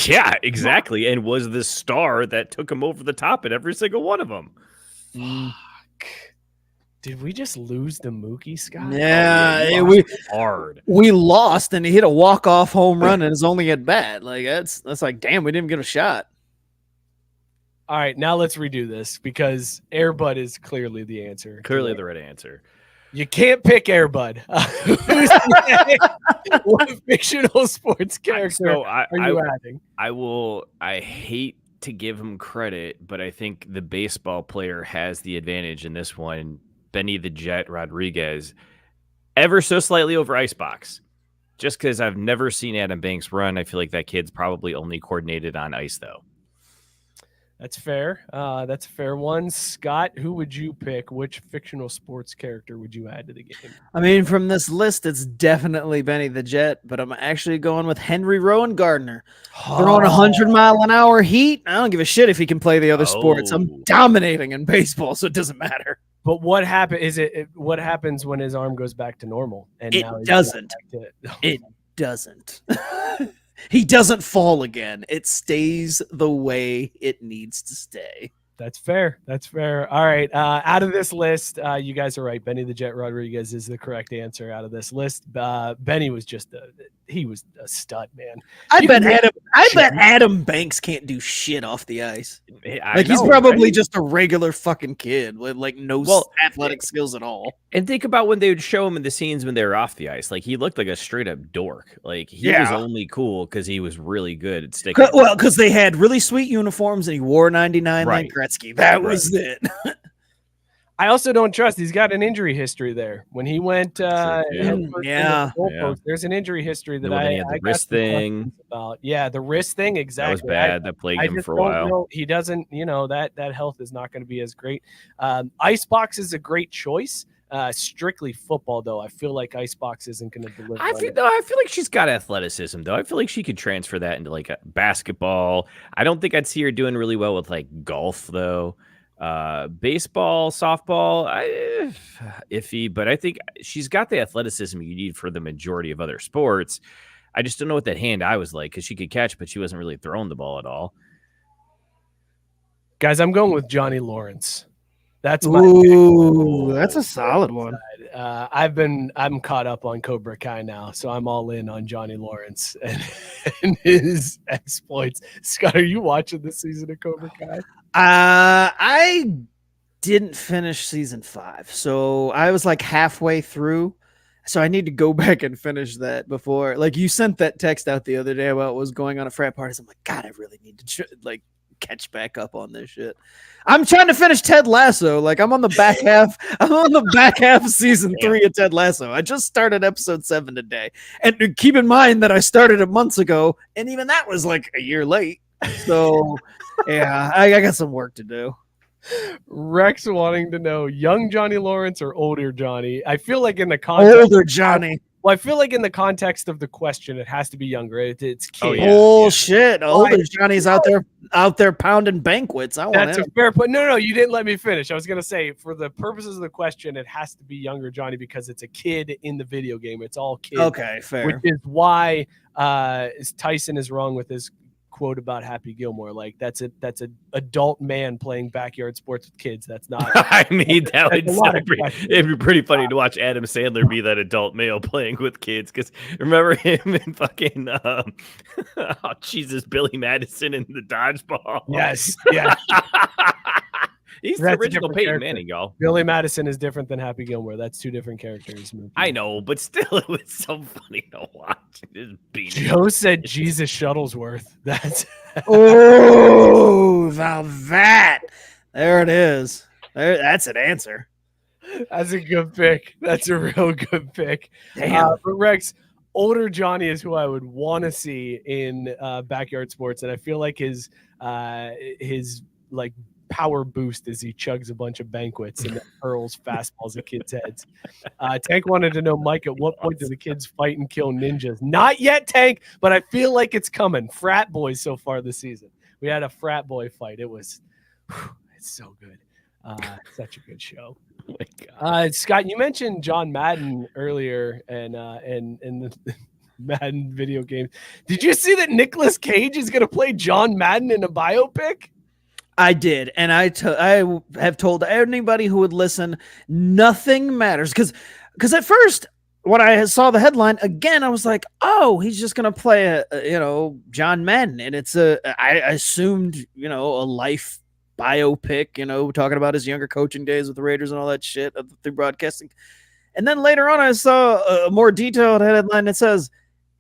Yeah, exactly. And was the star that took him over the top at every single one of them. Fuck. Did we just lose to Mookie, Scott? Yeah, hard. We lost, and he hit a walk-off home run and is only at bat. Like that's like, damn, we didn't get a shot. All right, now let's redo this because Air Bud is clearly the answer. Clearly the right answer. You can't pick Air Bud. What fictional sports character are you adding? I hate to give him credit, but I think the baseball player has the advantage in this one. Benny the Jet Rodriguez, ever so slightly over Icebox. Just because I've never seen Adam Banks run, I feel like that kid's probably only coordinated on ice, though. That's fair. That's a fair one. Scott, who would you pick? Which fictional sports character would you add to the game? I mean, from this list, it's definitely Benny the Jet, but I'm actually going with Henry Rowan Gardner. Throwing 100-mile-an-hour heat. I don't give a shit if he can play the other sports. I'm dominating in baseball, so it doesn't matter. But what what happens when his arm goes back to normal? And It now he's doesn't. back to- It doesn't. He doesn't fall again. It stays the way it needs to stay. That's fair. That's fair. All right. Out of this list, you guys are right. Benny the Jet Rodriguez is the correct answer out of this list. Benny was he was a stud, man. I bet Adam Banks can't do shit off the ice. He's probably just a regular fucking kid with like no athletic skills at all. And think about when they would show him in the scenes when they were off the ice. Like he looked like a straight up dork. Like he was only cool because he was really good at sticking. Well, because they had really sweet uniforms and he wore 99 like Gretzky. That was it. I also don't trust. He's got an injury history there. When he went, there's an injury history that I had the wrist thing about. Yeah, the wrist thing exactly. That was bad. That plagued him for a while. He doesn't. That health is not going to be as great. Icebox is a great choice. Strictly football, though, I feel like Icebox isn't going to deliver. I feel like she's got athleticism, though. I feel like she could transfer that into like a basketball. I don't think I'd see her doing really well with like golf, though. Baseball, softball, iffy, but I think she's got the athleticism you need for the majority of other sports. I just don't know what that hand-eye was like because she could catch, but she wasn't really throwing the ball at all. Guys, I'm going with Johnny Lawrence. That's that's a solid one. I'm caught up on Cobra Kai now, so I'm all in on Johnny Lawrence and his exploits. Scott, are you watching this season of Cobra Kai? I didn't finish season 5, so I was like halfway through. So I need to go back and finish that before. Like you sent that text out the other day about what was going on at frat parties. I'm like, God, I really need to catch back up on this shit. I'm trying to finish Ted Lasso. Like I'm on the back half. I'm on the back half of season 3 of Ted Lasso. I just started episode 7 today. And keep in mind that I started it months ago, and even that was like a year late. So yeah, I got some work to do. Rex wanting to know young Johnny Lawrence or older Johnny. I feel like in the context older Johnny. Well, I feel like in the context of the question, it has to be younger. It's kids. Bullshit. Older Johnny's out there pounding banquets. That's a fair point. No, you didn't let me finish. I was gonna say, for the purposes of the question, it has to be younger Johnny because it's a kid in the video game. It's all kids. Okay, fair. Which is why Tyson is wrong with his quote about Happy Gilmore. Like that's an adult man playing backyard sports with kids. That's not. I mean, it'd be pretty funny to watch Adam Sandler be that adult male playing with kids. Because remember him in fucking Billy Madison in the dodgeball. Yes, yeah. He's the original Peyton Manning, y'all. Billy Madison is different than Happy Gilmore. That's two different characters. I know, but still, it was so funny to watch. Joe said Jesus Shuttlesworth. That's now that there it is. That's an answer. That's a good pick. That's a real good pick. Damn. But Rex, older Johnny is who I would want to see in backyard sports, and I feel like his like power boost as he chugs a bunch of banquets and hurls fastballs at kids' heads. Tank wanted to know, Mike, at what point do the kids fight and kill ninjas? Not yet, Tank, but I feel like it's coming. Frat boys so far this season. We had a frat boy fight. It's so good. Such a good show. Oh my God. Scott, you mentioned John Madden earlier and the Madden video game. Did you see that Nic Cage is going to play John Madden in a biopic? I did, and I have told anybody who would listen, nothing matters. Because at first, when I saw the headline again, I was like, oh, he's just gonna play John Madden, and it's I assumed a life biopic, talking about his younger coaching days with the Raiders and all that shit through broadcasting. And then later on, I saw a more detailed headline that says,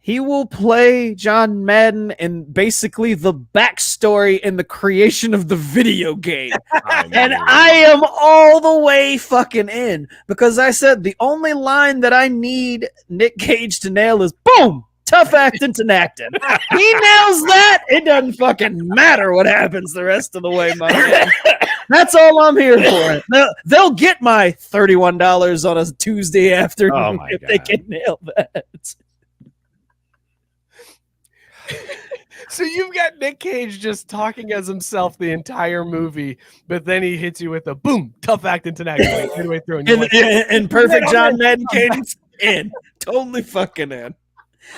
he will play John Madden in basically the backstory in the creation of the video game. And I am all the way fucking in, because I said the only line that I need Nic Cage to nail is boom, tough acting to acting. He nails that. It doesn't fucking matter what happens the rest of the way, my man. That's all I'm here for. They'll get my $31 on a Tuesday afternoon if they can nail that. So you've got Nic Cage just talking as himself the entire movie, but then he hits you with a boom, tough acting to acting midway through. And perfect John Madden cadence in. Totally fucking in.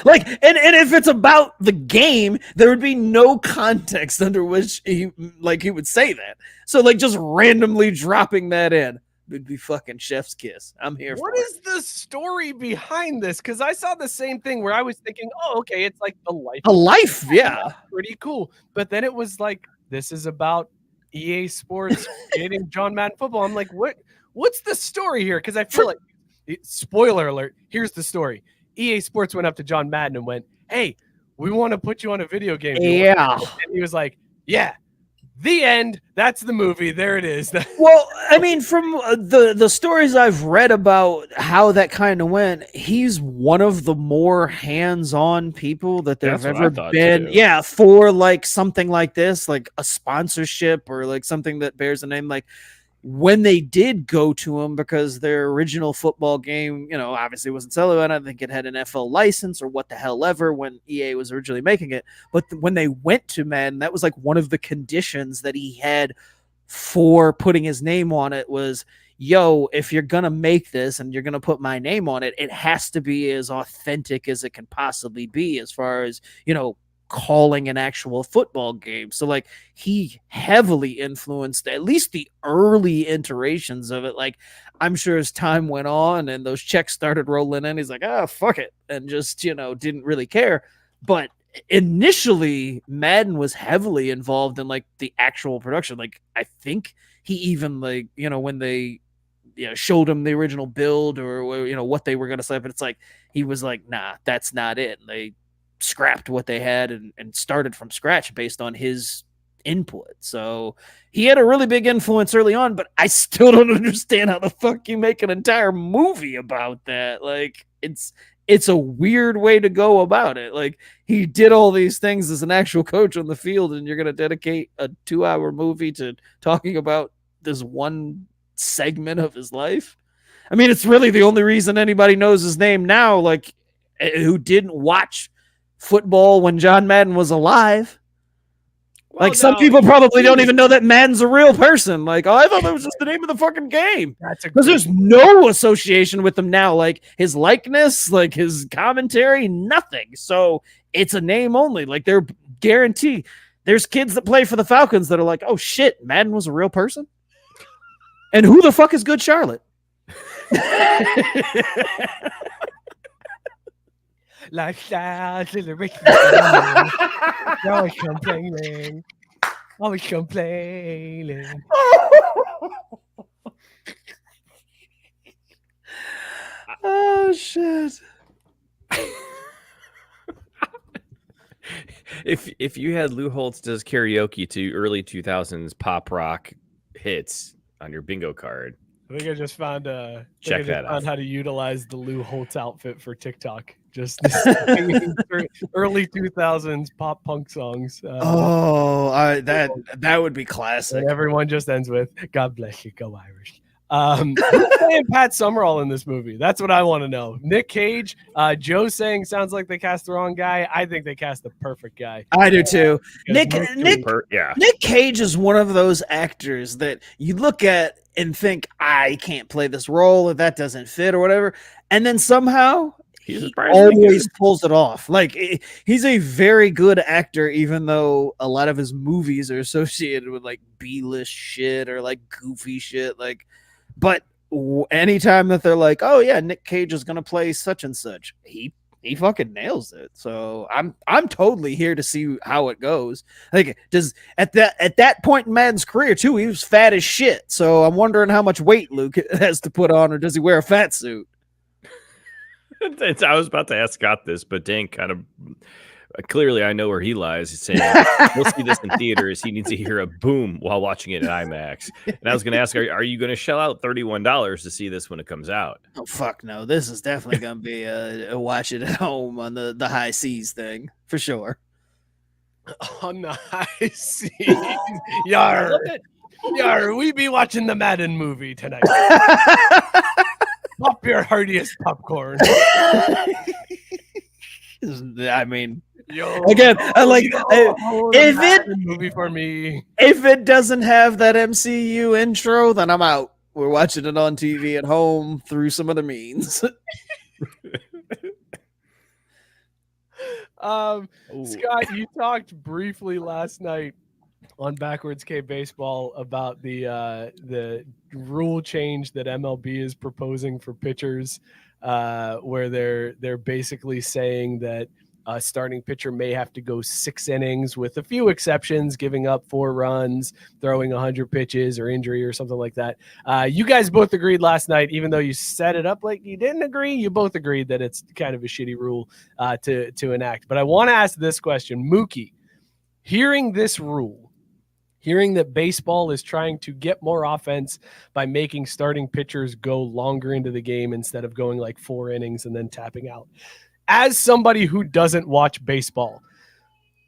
Like, and if it's about the game, there would be no context under which he would say that. So like just randomly dropping that in would be fucking chef's kiss. I'm here for it. What is the story behind this? Because I saw the same thing where I was thinking, oh, okay, it's like the life. A life, yeah. Pretty cool. But then it was like, this is about EA Sports getting John Madden football. I'm like, what's the story here? Because I feel like, spoiler alert, here's the story. EA Sports went up to John Madden and went, hey, we want to put you on a video game. Yeah. And he was like, yeah. The end. That's the movie. There it is. Well, I mean, from the stories I've read about how that kind of went, he's one of the more hands-on people that there've ever been. Too. Yeah, for like something like this, like a sponsorship or like something that bears a name. Like when they did go to him because their original football game, you know, obviously wasn't selling. I don't think it had an NFL license or what the hell ever when EA was originally making it. But when they went to Madden, that was like one of the conditions that he had for putting his name on it was, yo, if you're going to make this and you're going to put my name on it, it has to be as authentic as it can possibly be as far as, you know, calling an actual football game. So like he heavily influenced at least the early iterations of it. Like I'm sure as time went on and those checks started rolling in, he's like, fuck it. And just, you know, didn't really care. But initially Madden was heavily involved in like the actual production. Like I think he even like, you know, when they showed him the original build or, you know, what they were going to say, but it's like, he was like, nah, that's not it. And they scrapped what they had and started from scratch based on his input. So he had a really big influence early on, but I still don't understand how the fuck you make an entire movie about that. Like it's a weird way to go about it. Like he did all these things as an actual coach on the field, and you're going to dedicate a 2-hour movie to talking about this one segment of his life. I mean, it's really the only reason anybody knows his name now, like who didn't watch football when John Madden was alive. Well, like some people probably don't even know that Madden's a real person. Like, oh, I thought that was just the name of the fucking game. Because there's no association with him now. Like his likeness, like his commentary, nothing. So it's a name only. Like they're guaranteed. There's kids that play for the Falcons that are like, oh shit, Madden was a real person. And who the fuck is Good Charlotte? Lifestyle to the rich. Always complaining. Always complaining. Oh shit. If you had Lou Holtz does karaoke to early 2000s pop rock hits on your bingo card, I think I just found check that out. How to utilize the Lou Holtz outfit for TikTok. Just early 2000s pop punk songs. That would be classic. And everyone just ends with "God bless you, go Irish." Who's playing Pat Summerall in this movie? That's what I want to know. Nic Cage. Joe saying sounds like they cast the wrong guy. I think they cast the perfect guy. I do too. Nic Cage is one of those actors that you look at and think, I can't play this role if that doesn't fit or whatever, and then somehow he always pulls it off. Like he's a very good actor, even though a lot of his movies are associated with like B-list shit or like goofy shit. Like, but anytime that they're like, oh yeah, Nic Cage is gonna play such and such, he fucking nails it. So I'm totally here to see how it goes. Like at that point in Madden's career too, he was fat as shit. So I'm wondering how much weight Luke has to put on, or does he wear a fat suit? I was about to ask Scott this, but Dan kind of Clearly, I know where he lies. He's saying he'll see this in theaters. He needs to hear a boom while watching it in IMAX. And I was going to ask, are you going to shell out $31 to see this when it comes out? Oh, fuck no. This is definitely going to be a watch it at home on the high seas thing, for sure. On the high seas. Yar. Yar, we be watching the Madden movie tonight. Pop your heartiest popcorn. I mean, Yo, again, I like if it movie for me. If it doesn't have that MCU intro, then I'm out. We're watching it on TV at home through some other means. Scott, you talked briefly last night on Backwards K Baseball about the rule change that MLB is proposing for pitchers, where they're basically saying that a starting pitcher may have to go 6 innings with a few exceptions, giving up 4 runs, throwing 100 pitches or injury or something like that. You guys both agreed last night, even though you set it up like you didn't agree, you both agreed that it's kind of a shitty rule to enact. But I want to ask this question. Mookie, hearing this rule, hearing that baseball is trying to get more offense by making starting pitchers go longer into the game instead of going like 4 innings and then tapping out. As somebody who doesn't watch baseball,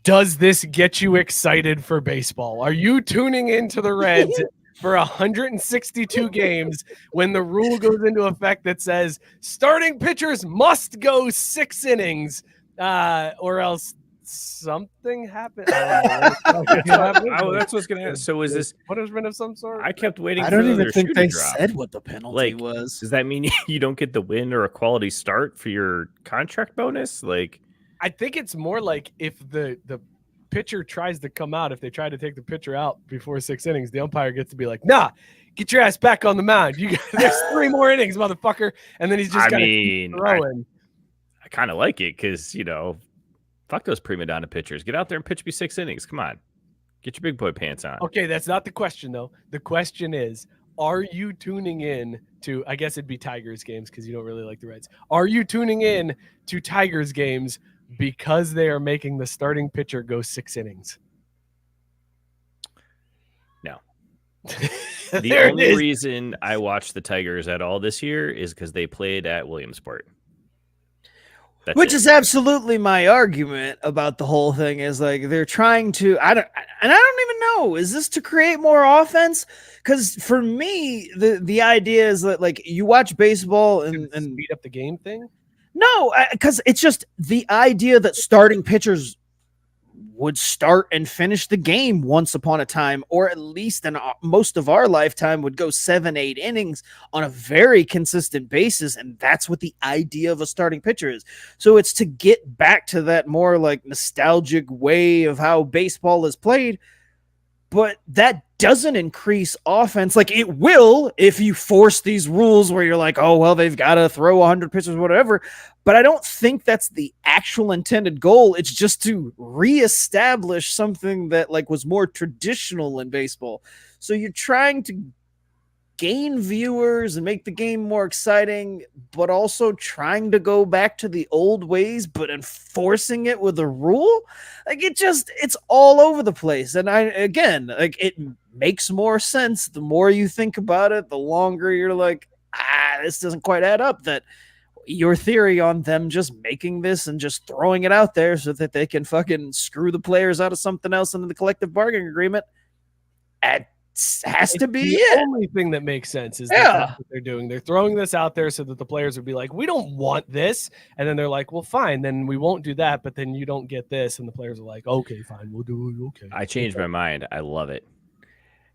does this get you excited for baseball? Are you tuning into the Reds for 162 games when the rule goes into effect that says starting pitchers must go 6 innings or else something happened? That's what's going to happen. So is this punishment of some sort? I kept waiting. I don't even think they drop. said what the penalty was. Does that mean you don't get the win or a quality start for your contract bonus? Like, I think it's more like if the pitcher tries to come out, if they try to take the pitcher out before 6 innings, the umpire gets to be like, nah, get your ass back on the mound. There's 3 more innings, motherfucker. And then he's just throwing. I kind of like it because, fuck those prima donna pitchers. Get out there and pitch me 6 innings. Come on. Get your big boy pants on. Okay, that's not the question, though. The question is, are you tuning in to, I guess it'd be Tigers games because you don't really like the Reds. Are you tuning in to Tigers games because they are making the starting pitcher go 6 innings? No. The only reason I watched the Tigers at all this year is because they played at Williamsport. Which is absolutely my argument about the whole thing is like they're trying to I don't even know, is this to create more offense? Because for me the idea is that like you watch baseball and speed up the game thing. No, because it's just the idea that starting pitchers would start and finish the game once upon a time, or at least in most of our lifetime would go 7-8 innings on a very consistent basis. And that's what the idea of a starting pitcher is. So it's to get back to that more like nostalgic way of how baseball is played. But that doesn't increase offense. Like it will if you force these rules where you're like, oh, well, they've got to throw 100 pitches, whatever. But I don't think that's the actual intended goal. It's just to reestablish something that like was more traditional in baseball. So you're trying to gain viewers and make the game more exciting, but also trying to go back to the old ways, but enforcing it with a rule. Like it's all over the place. And it makes more sense. The more you think about it, the longer you're like, this doesn't quite add up. That your theory on them just making this and just throwing it out there so that they can fucking screw the players out of something else into the collective bargaining agreement has to be the only thing that makes sense is that's what they're doing. They're throwing this out there so that the players would be like, we don't want this. And then they're like, well, fine, then we won't do that. But then you don't get this. And the players are like, okay, fine, we'll do it. Okay. I changed my mind. I love it.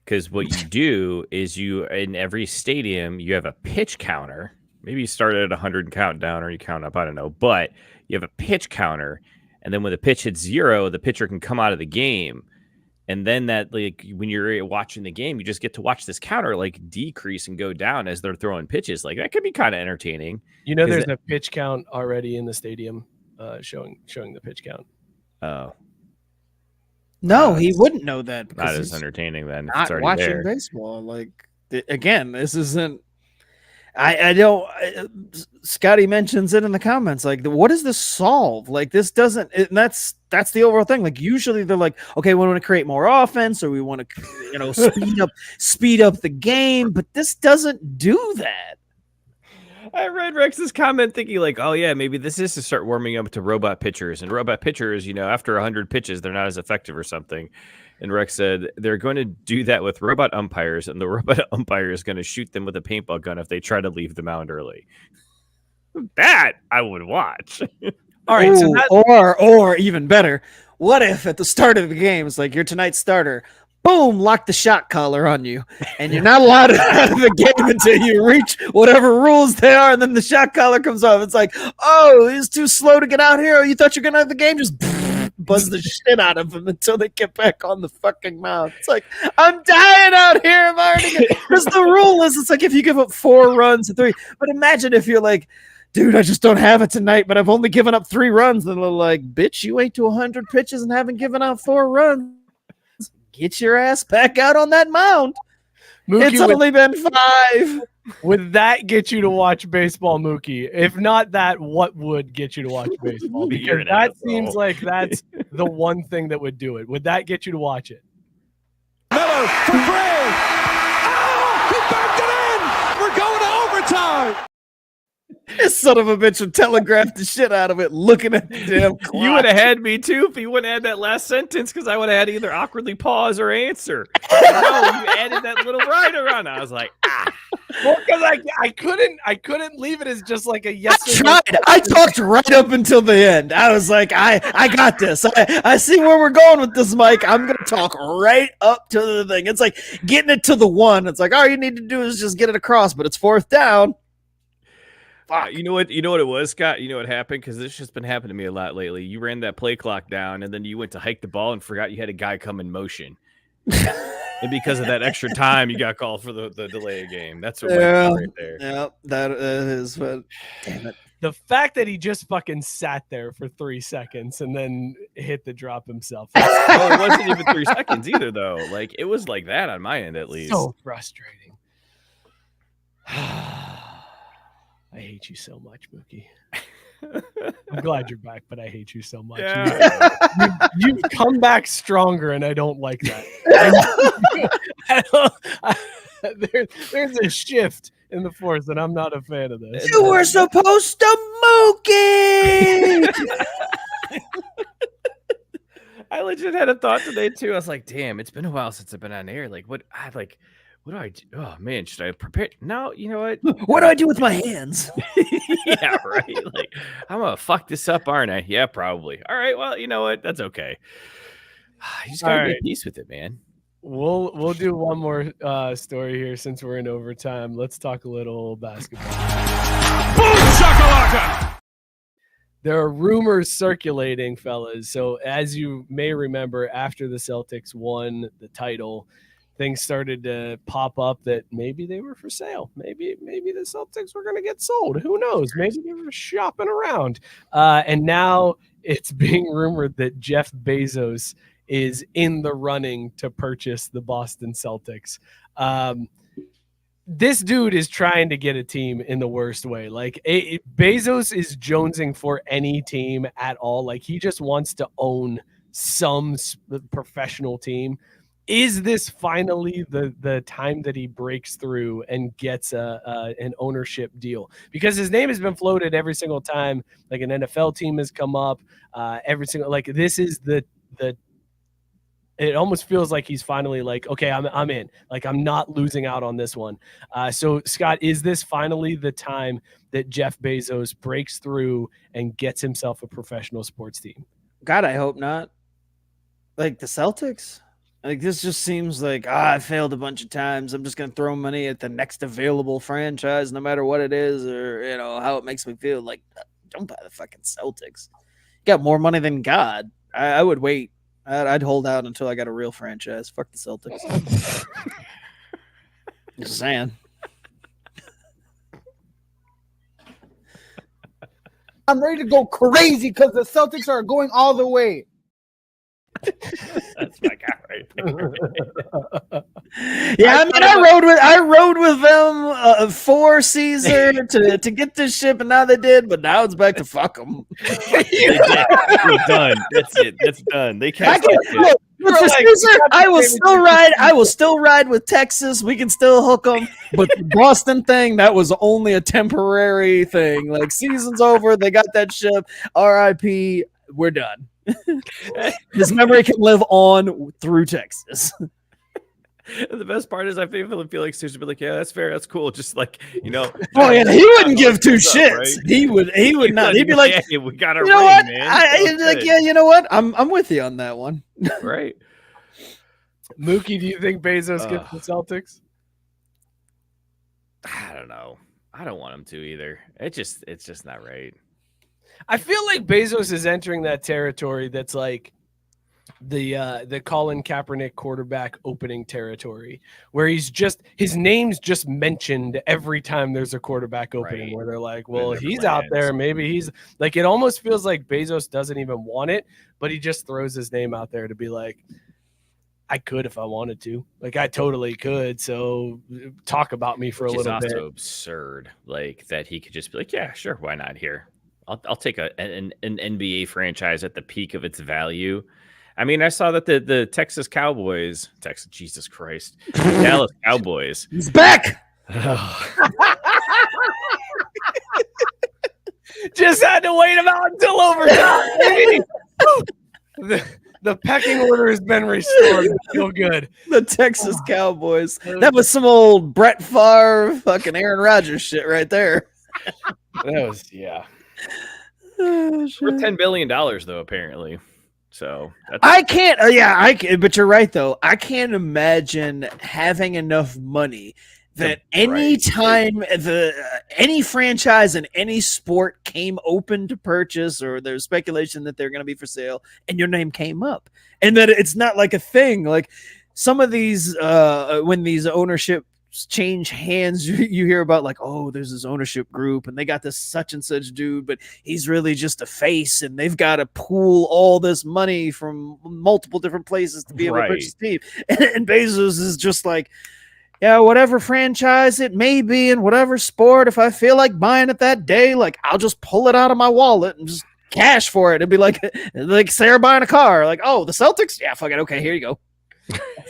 Because what you do is in every stadium, you have a pitch counter. Maybe you start at 100 and count down or you count up. I don't know. But you have a pitch counter. And then when the pitch hits 0, the pitcher can come out of the game. And then that, like, when you're watching the game, you just get to watch this counter like decrease and go down as they're throwing pitches. Like that could be kind of entertaining. There's a pitch count already in the stadium, showing the pitch count. Oh, no, he wouldn't know that. Not as entertaining then. Not watching baseball. Like again, this isn't. I don't. Scotty mentions it in the comments. Like, what does this solve? Like, this doesn't. And that's the overall thing. Like, usually they're like, okay, we want to create more offense, or we want to, speed up the game. But this doesn't do that. I read Rex's comment thinking like, oh yeah, maybe this is to start warming up to robot pitchers, and robot pitchers, after 100 pitches, they're not as effective or something. And Rex said they're going to do that with robot umpires, and the robot umpire is going to shoot them with a paintball gun if they try to leave the mound early. That I would watch. All right, so or even better, what if at the start of the game it's like, you're tonight's starter, boom, lock the shot collar on you, and you're not allowed out of the game until you reach whatever rules they are, and then the shot collar comes off. It's like, oh, he's too slow to get out here. Oh, you thought you were gonna have the game? Just buzz the shit out of him until they get back on the fucking mound. It's like, I'm dying out here. I'm already because the rule is, it's like if you give up 4 runs to 3. But imagine if you're like, dude, I just don't have it tonight, but I've only given up 3 runs. And they're like, bitch, you went to 100 pitches and haven't given up 4 runs. Get your ass back out on that mound. Mookie, it's only been 5. Would that get you to watch baseball, Mookie? If not that, what would get you to watch baseball? Because that seems like that's the one thing that would do it. Would that get you to watch it? Miller for Gray. Oh, he backed it in. We're going to overtime. This son of a bitch would telegraph the shit out of it looking at the damn clock. You would have had me too if you wouldn't have had that last sentence, because I would have had either awkwardly pause or answer. No, you added that little rider on. I was like, Well, because I couldn't leave it as just like a yes. I tried. I talked right up until the end. I was like, I got this. I see where we're going with this, Mike. I'm gonna talk right up to the thing. It's like getting it to the 1. It's like, all you need to do is just get it across, but it's 4th down. You know what it was, Scott? You know what happened? Because this has been happening to me a lot lately. You ran that play clock down, and then you went to hike the ball and forgot you had a guy come in motion. And because of that extra time, you got called for the delay of game. That's what right there. Yeah, that is what. Damn it. The fact that he just fucking sat there for 3 seconds and then hit the drop himself. Well, it wasn't even 3 seconds either, though. Like, it was like that on my end, at least. So frustrating. I hate you so much, Mookie. I'm glad you're back, but I hate you so much. Yeah. You've come back stronger, and I don't like that. There's a shift in the force, and I'm not a fan of this. You were supposed to Mookie! I legit had a thought today, too. I was like, damn, it's been a while since I've been on air. Like, what do I do? Oh, man, should I prepare? No, you know what? What do I do with my hands? Yeah, right. Like, I'm going to fuck this up, aren't I? Yeah, probably. All right, well, you know what? That's okay. You just got to be at peace with it, man. We'll do one more story here since we're in overtime. Let's talk a little basketball. Boom shakalaka. There are rumors circulating, fellas. So as you may remember, after the Celtics won the title, things started to pop up that maybe they were for sale. Maybe the Celtics were going to get sold. Who knows? Maybe they were shopping around. And now it's being rumored that Jeff Bezos is in the running to purchase the Boston Celtics. This dude is trying to get a team in the worst way. Like Bezos is jonesing for any team at all. Like he just wants to own some professional team. Is this finally the time that he breaks through and gets an ownership deal? Because his name has been floated every single time, like an NFL team has come up. Every single, like this is the. It almost feels like he's finally like, okay, I'm in. Like I'm not losing out on this one. So Scott, is this finally the time that Jeff Bezos breaks through and gets himself a professional sports team? God, I hope not. Like the Celtics. Like this just seems like I failed a bunch of times. I'm just gonna throw money at the next available franchise, no matter what it is, or how it makes me feel. Like don't buy the fucking Celtics. You got more money than God. I would wait. I'd hold out until I got a real franchise. Fuck the Celtics. Just saying. I'm ready to go crazy because the Celtics are going all the way. That's my guy right Yeah, I mean, I rode with them for Caesar to get this ship, and now they did, but now it's back to fuck them. You're done. That's it. That's done. They can't. I will still ride with Texas. We can still hook them, but the Boston thing, that was only a temporary thing. Like, season's over. They got that ship. RIP. We're done. This memory can live on through Texas. The best part is I feel like Caesar would be like, yeah, that's fair, that's cool. Just like, Oh yeah, he wouldn't give two shits. Right? He would not. He'd be like, hey, we got a ring, what? Man. Like, yeah, you know what? I'm with you on that one. Right. Mookie, do you think Bezos gets the Celtics? I don't know. I don't want him to either. It's just not right. I feel like Bezos is entering that territory that's like the Colin Kaepernick quarterback opening territory, where his name's just mentioned every time there's a quarterback opening, right. Where they're like, well, he's out there. Maybe he's like, it almost feels like Bezos doesn't even want it, but he just throws his name out there to be like, I could if I wanted to. Like, I totally could. So talk about me for a little bit. It's also absurd, like, that he could just be like, yeah, sure, why not here? I'll take an NBA franchise at the peak of its value. I mean, I saw that the Dallas Cowboys. He's back. Just had to wait about until overtime. The pecking order has been restored. Feel good. The Texas Cowboys. That was some old Brett Favre, fucking Aaron Rodgers shit right there. That was, yeah. Oh, we're $10 billion though, apparently. So I can't. But you're right though. I can't imagine having enough money that any time any franchise in any sport came open to purchase, or there's speculation that they're going to be for sale, and your name came up, and that it's not like a thing. Like some of these, when these ownership change hands, you hear about like, oh, there's this ownership group and they got this such and such dude, but he's really just a face, and they've got to pool all this money from multiple different places to be able to purchase the team. And Bezos is just like, yeah, whatever franchise it may be in whatever sport, if I feel like buying it that day, like I'll just pull it out of my wallet and just cash for it. It'd be like Sarah buying a car. Like, oh, the Celtics? Yeah, fuck it. Okay, here you go.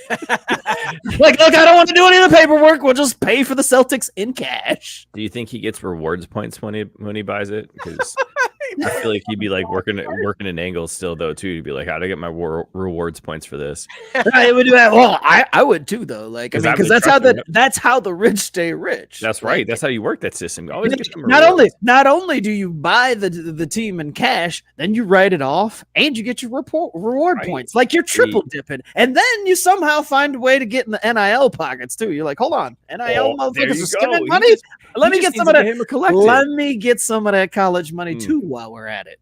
Like, look, I don't want to do any of the paperwork. We'll just pay for the Celtics in cash. Do you think he gets rewards points when he buys it? Because I feel like he'd be like working an angle still though too. To be like, how do I get my rewards points for this? I would do that. Well, I would too though. Like, I mean, because that's how the rich stay rich. That's right. That's how you work that system. You always get them not only do you buy the team in cash, then you write it off and you get your reward points. Like, you're triple dipping, and then you somehow find a way to get in the NIL pockets too. You're like, hold on, NIL motherfuckers are skimming money. Let me get some of that. Let me get some of that college money too while we're at it.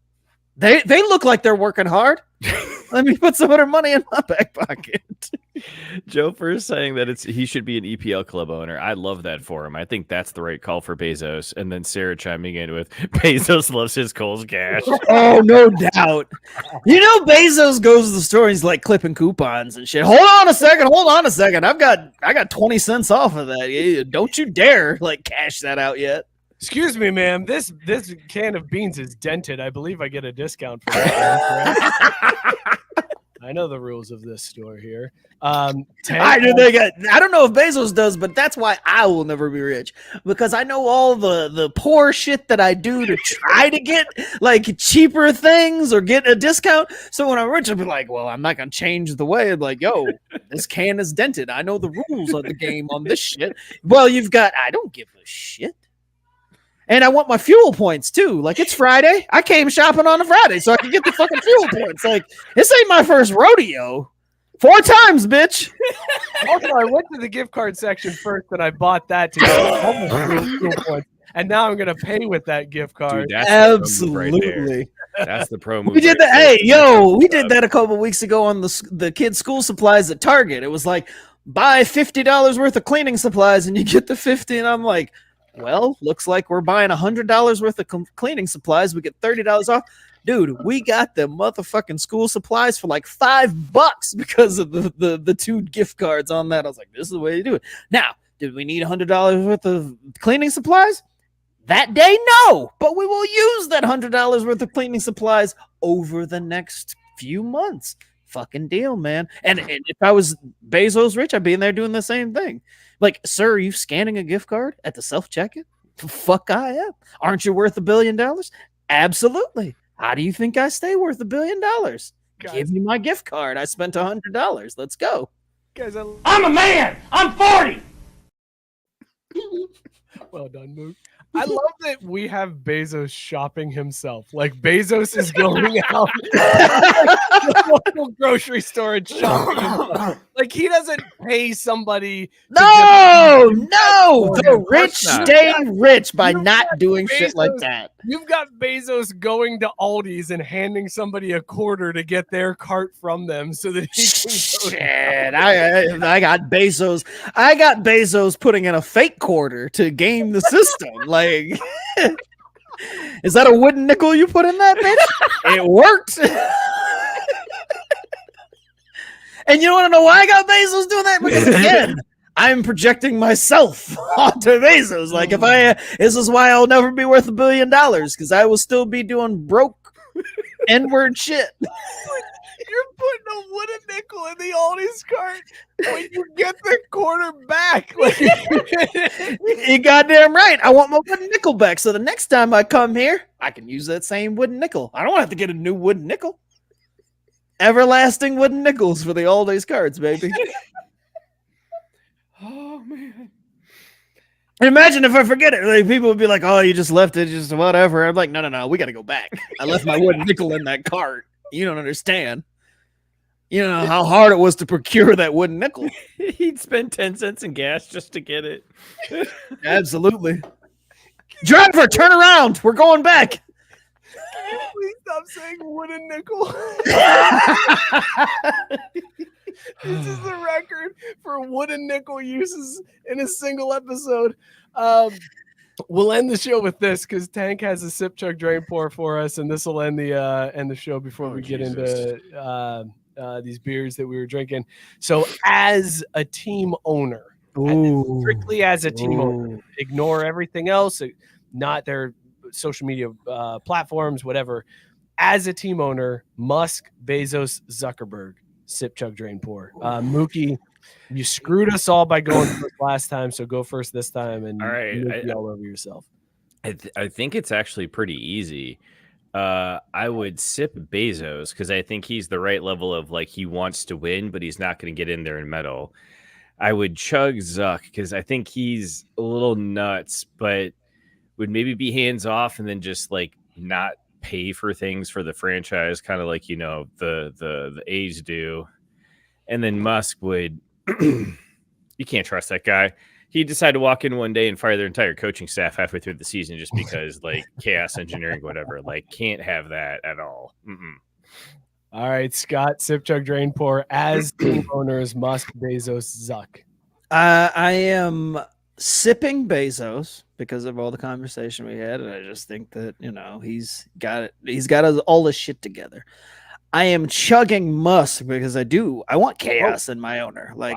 They look like they're working hard. Let me put some of their money in my back pocket. Joe first saying that he should be an EPL club owner. I love that for him. I think that's the right call for Bezos. And then Sarah chiming in with, Bezos loves his Kohl's cash. Oh, no doubt. You know, Bezos goes to the store and he's like clipping coupons and shit. Hold on a second. I got 20 cents off of that. Don't you dare like cash that out yet. Excuse me, ma'am. This can of beans is dented. I believe I get a discount for that. I know the rules of this store here. I don't know if Bezos does, but that's why I will never be rich, because I know all the poor shit that I do to try to get like cheaper things or get a discount. So when I'm rich, I'll be like, well, I'm not gonna change the way. I'm like, yo, this can is dented. I know the rules of the game on this shit. Well, I don't give a shit. And I want my fuel points too. Like, it's Friday. I came shopping on a Friday so I can get the fucking fuel points. Like, this ain't my first rodeo. 4 times, bitch. Also, I went to the gift card section first and I bought that to get fuel points. And now I'm gonna pay with that gift card. Dude, that's absolutely. That's the pro move. We did that. We did that a couple weeks ago on the kids' school supplies at Target. It was like, buy $50 worth of cleaning supplies and you get the 50. And I'm like, well, looks like we're buying $100 worth of cleaning supplies. We get $30 off. Dude, we got the motherfucking school supplies for like $5 because of the 2 gift cards on that. I was like, this is the way you do it. Now, did we need $100 worth of cleaning supplies? That day, no. But we will use that $100 worth of cleaning supplies over the next few months. Fucking deal, man. And if I was Bezos rich, I'd be in there doing the same thing. Like, sir, are you scanning a gift card at the self-checkout? Fuck I am. Aren't you worth $1 billion? Absolutely. How do you think I stay worth $1 billion? Guys. Give me my gift card. I spent $100. Let's go. Guys, I'm a man. I'm 40. well done, Mook. I love that we have Bezos shopping himself. Like Bezos is going out to the local grocery store and shopping himself. Like he doesn't pay somebody. No. The rich stay rich by not doing shit like that. You've got Bezos going to Aldi's and handing somebody a quarter to get their cart from them so that he can go. Shit, I got Bezos. I got Bezos putting in a fake quarter to game the system. Like, is that a wooden nickel you put in that, bitch? It worked. And you want to know why I got Bezos doing that? Because again, I'm projecting myself onto Bezos. Like, this is why I'll never be worth $1 billion, because I will still be doing broke N-word shit. You're putting a wooden nickel in the Aldi's cart when you get the quarter back. Like, you goddamn right. I want my wooden nickel back. So the next time I come here, I can use that same wooden nickel. I don't have to get a new wooden nickel. Everlasting wooden nickels for the Aldi's cards, baby. oh man. Imagine if I forget it. Like, people would be like, oh, you just left it, just whatever. I'm like, no, we got to go back. I left my wooden nickel in that cart. You don't understand. You know how hard it was to procure that wooden nickel. He'd spend 10 cents in gas just to get it. Absolutely. Driver, turn around. We're going back. Can you please stop saying wooden nickel? This is the record for wooden nickel uses in a single episode. We'll end the show with this because Tank has a sip, chug, drain, pour for us, and this will end the show before we get into these beers that we were drinking. So, as a team owner, strictly as a team owner, ignore everything else, not their social media platforms, whatever. As a team owner, Musk, Bezos, Zuckerberg, sip, chug, drain, pour. Mookie, you screwed us all by going first last time, so go first this time, and all right, be all over yourself. I think it's actually pretty easy. I would sip Bezos because I think he's the right level of like he wants to win, but he's not going to get in there and medal. I would chug Zuck because I think he's a little nuts, but would maybe be hands off and then just like not pay for things for the franchise, kind of like the A's do. And then Musk would. You can't trust that guy. He decided to walk in one day and fire their entire coaching staff halfway through the season just because, like, chaos engineering, whatever. Like, can't have that at all. All right, Scott, sip, chug, drain, pour. As team owners, Musk, Bezos, Zuck. I am sipping Bezos because of all the conversation we had, and I just think that he's got all this shit together. I am chugging Musk because I want chaos in my owner. Like,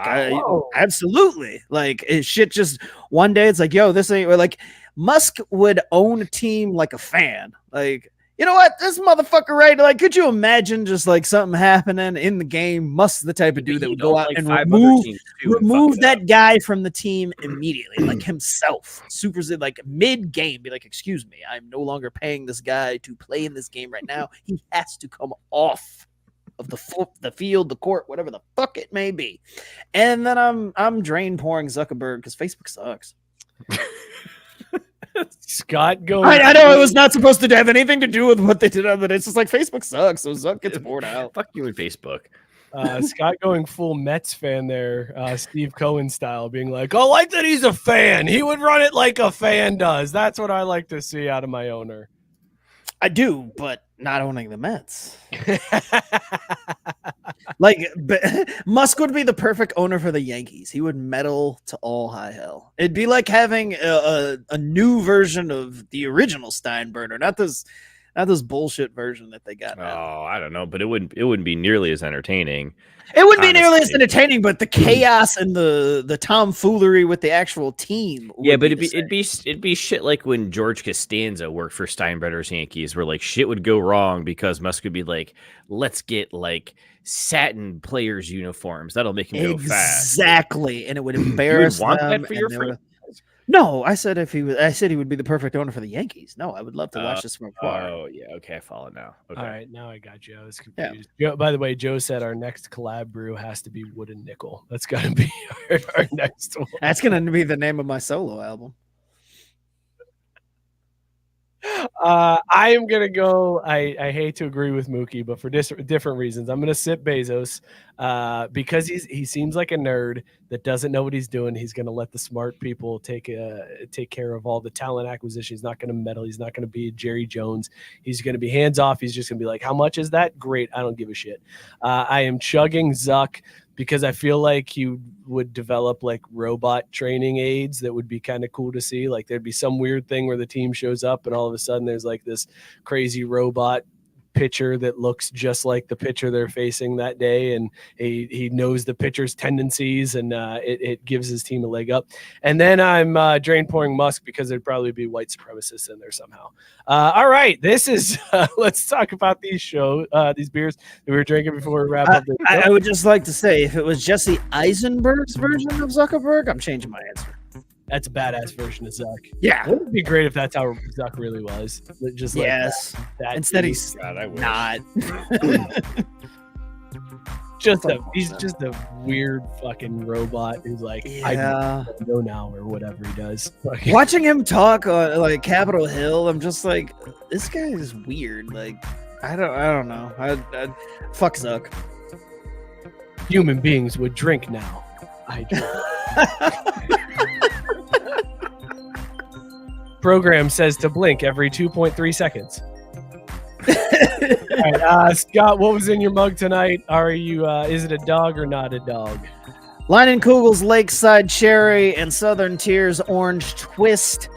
absolutely. Like, it shit just one day it's like, yo, this ain't, or like Musk would own a team like a fan. Like, you know what? This motherfucker, right? Like, could you imagine just like something happening in the game? Musk's the type of dude that would go out and remove that guy from the team immediately, like himself. Like mid game, be like, excuse me, I'm no longer paying this guy to play in this game right now. He has to come off of the field, the court, whatever the fuck it may be. And then I'm drain pouring Zuckerberg because Facebook sucks. Scott going. I know it was not supposed to have anything to do with what they did, but it's just like Facebook sucks, so Zuck gets poured out. Fuck you and Facebook. Scott going full Mets fan there, Steve Cohen style, being like, "Oh, like that he's a fan. He would run it like a fan does. That's what I like to see out of my owner." I do, but not owning the Mets. Like, Musk would be the perfect owner for the Yankees. He would meddle to all high hell. It'd be like having a new version of the original Steinbrenner, not this Not this bullshit version that they got now. Oh, I don't know, but it wouldn't be nearly as entertaining. It wouldn't be nearly as entertaining, but the chaos and the tomfoolery with the actual team. Yeah, but it'd be shit like when George Costanza worked for Steinbrenner's Yankees, where like shit would go wrong because Musk would be like, "Let's get like satin players' uniforms. That'll make him go fast." Exactly, and it would embarrass you would want them. that for your friend? No, I said I said he would be the perfect owner for the Yankees. No, I would love to watch this from afar. Oh yeah, okay, I follow now. Okay. All right, now I got you. I was confused. Joe, by the way, Joe said our next collab brew has to be Wood and Nickel. That's got to be our next one. That's going to be the name of my solo album. I am going to go. I hate to agree with Mookie, but for different reasons. I'm going to sit Bezos because he seems like a nerd that doesn't know what he's doing. He's going to let the smart people take care of all the talent acquisition. He's not going to meddle. He's not going to be Jerry Jones. He's going to be hands off. He's just going to be like, how much is that? Great. I don't give a shit. I am chugging Zuck because I feel like he would develop like robot training aids that would be kind of cool to see. Like there'd be some weird thing where the team shows up and all of a sudden there's like this crazy robot pitcher that looks just like the pitcher they're facing that day, and he knows the pitcher's tendencies, and it gives his team a leg up. And then I'm drain pouring Musk because there'd probably be white supremacists in there somehow. All right, this is let's talk about these beers that we were drinking before we wrap up. I would just like to say, if it was Jesse Eisenberg's version of Zuckerberg, I'm changing my answer. That's a badass version of Zuck. Yeah. Wouldn't it be great if that's how Zuck really was? Just like that Instead he's not. He's just a weird fucking robot who's like, I don't know now or whatever he does. Watching him talk on like Capitol Hill, I'm just like, this guy is weird. Like, I don't know. I fuck Zuck. Human beings would drink now. I drink. Program says to blink every 2.3 seconds. All right, Scott, what was in your mug tonight? Are you? Is it a dog or not a dog? Leinenkugel's Lakeside Cherry and Southern Tier's Orange Twist.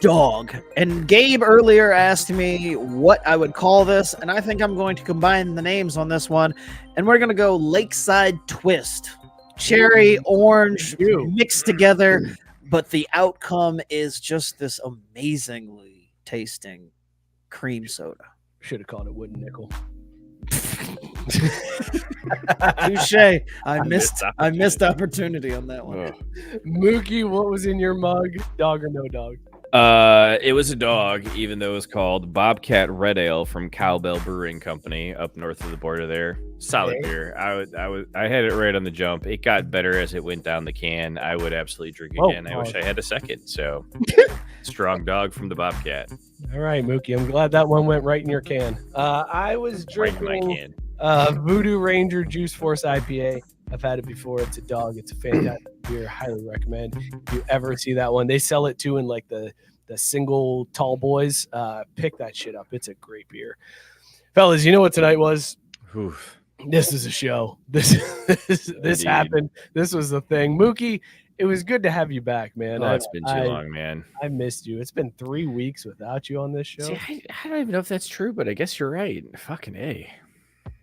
Dog. And Gabe earlier asked me what I would call this, and I think I'm going to combine the names on this one, and we're going to go Lakeside Twist. Cherry, orange, mixed together. But the outcome is just this amazingly tasting cream soda. Should have called it Wood and Nickel. Touche. I missed opportunity on that one. Mookie, what was in your mug? Dog or no dog? It was a dog, even though it was called Bobcat Red Ale from Cowbell Brewing Company up north of the border there. Solid beer. I had it right on the jump. It got better as it went down the can. I would absolutely drink again. I wish I had a second. So strong dog from the Bobcat. All right, Mookie. I'm glad that one went right in your can. I was drinking Voodoo Ranger Juice Force IPA. I've had it before. It's a dog. It's a fantastic beer. Highly recommend. If you ever see that one, they sell it too in like the single tall boys. Pick that shit up. It's a great beer. Fellas, you know what tonight was? Oof. This is a show. This happened. This was the thing. Mookie, it was good to have you back, man. Oh, it's been too long, man. I missed you. It's been 3 weeks without you on this show. See, I don't even know if that's true, but I guess you're right. Fucking A.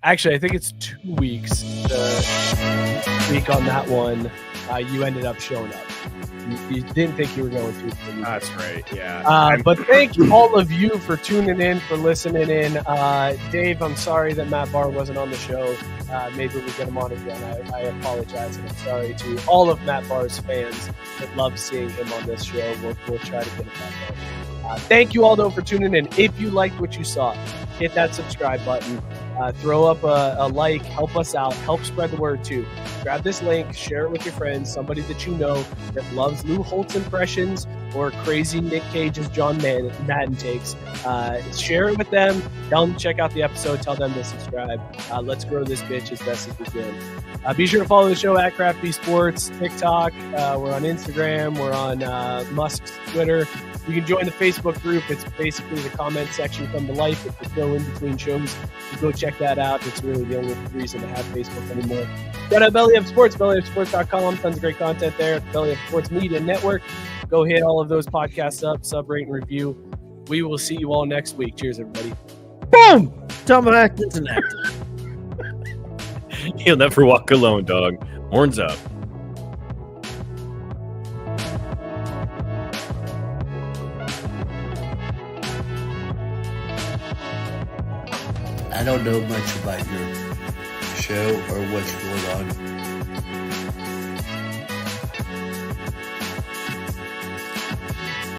Actually, I think it's 2 weeks. The week on that one, you ended up showing up. You didn't think you were going to. That's right, yeah. But thank all of you for tuning in, for listening in. Dave, I'm sorry that Matt Barr wasn't on the show. Maybe we'll get him on again. I apologize, and I'm sorry to all of Matt Barr's fans that love seeing him on this show. We'll try to get him back on. Thank you all, though, for tuning in. If you liked what you saw, hit that subscribe button. Throw up a like, help us out, help spread the word too. Grab this link, share it with your friends, somebody that you know that loves Lou Holtz impressions or crazy Nic Cage as John Madden takes. Share it with them, tell them to check out the episode, tell them to subscribe. Let's grow this bitch as best as we can. Be sure to follow the show at Crafty Sports, TikTok, we're on Instagram, we're on Musk's Twitter. You can join the Facebook group. It's basically the comment section come to life. If you fill in between shows, you go check that out. It's really the only reason to have Facebook anymore. Got a Belly Up Sports, bellyupsports.com. Tons of great content there. Belly Up Sports Media Network. Go hit all of those podcasts up, sub, rate, and review. We will see you all next week. Cheers, everybody. Boom! Tom Atkins and acting. He'll never walk alone, dog. Horns up. I don't know much about your show or what's going on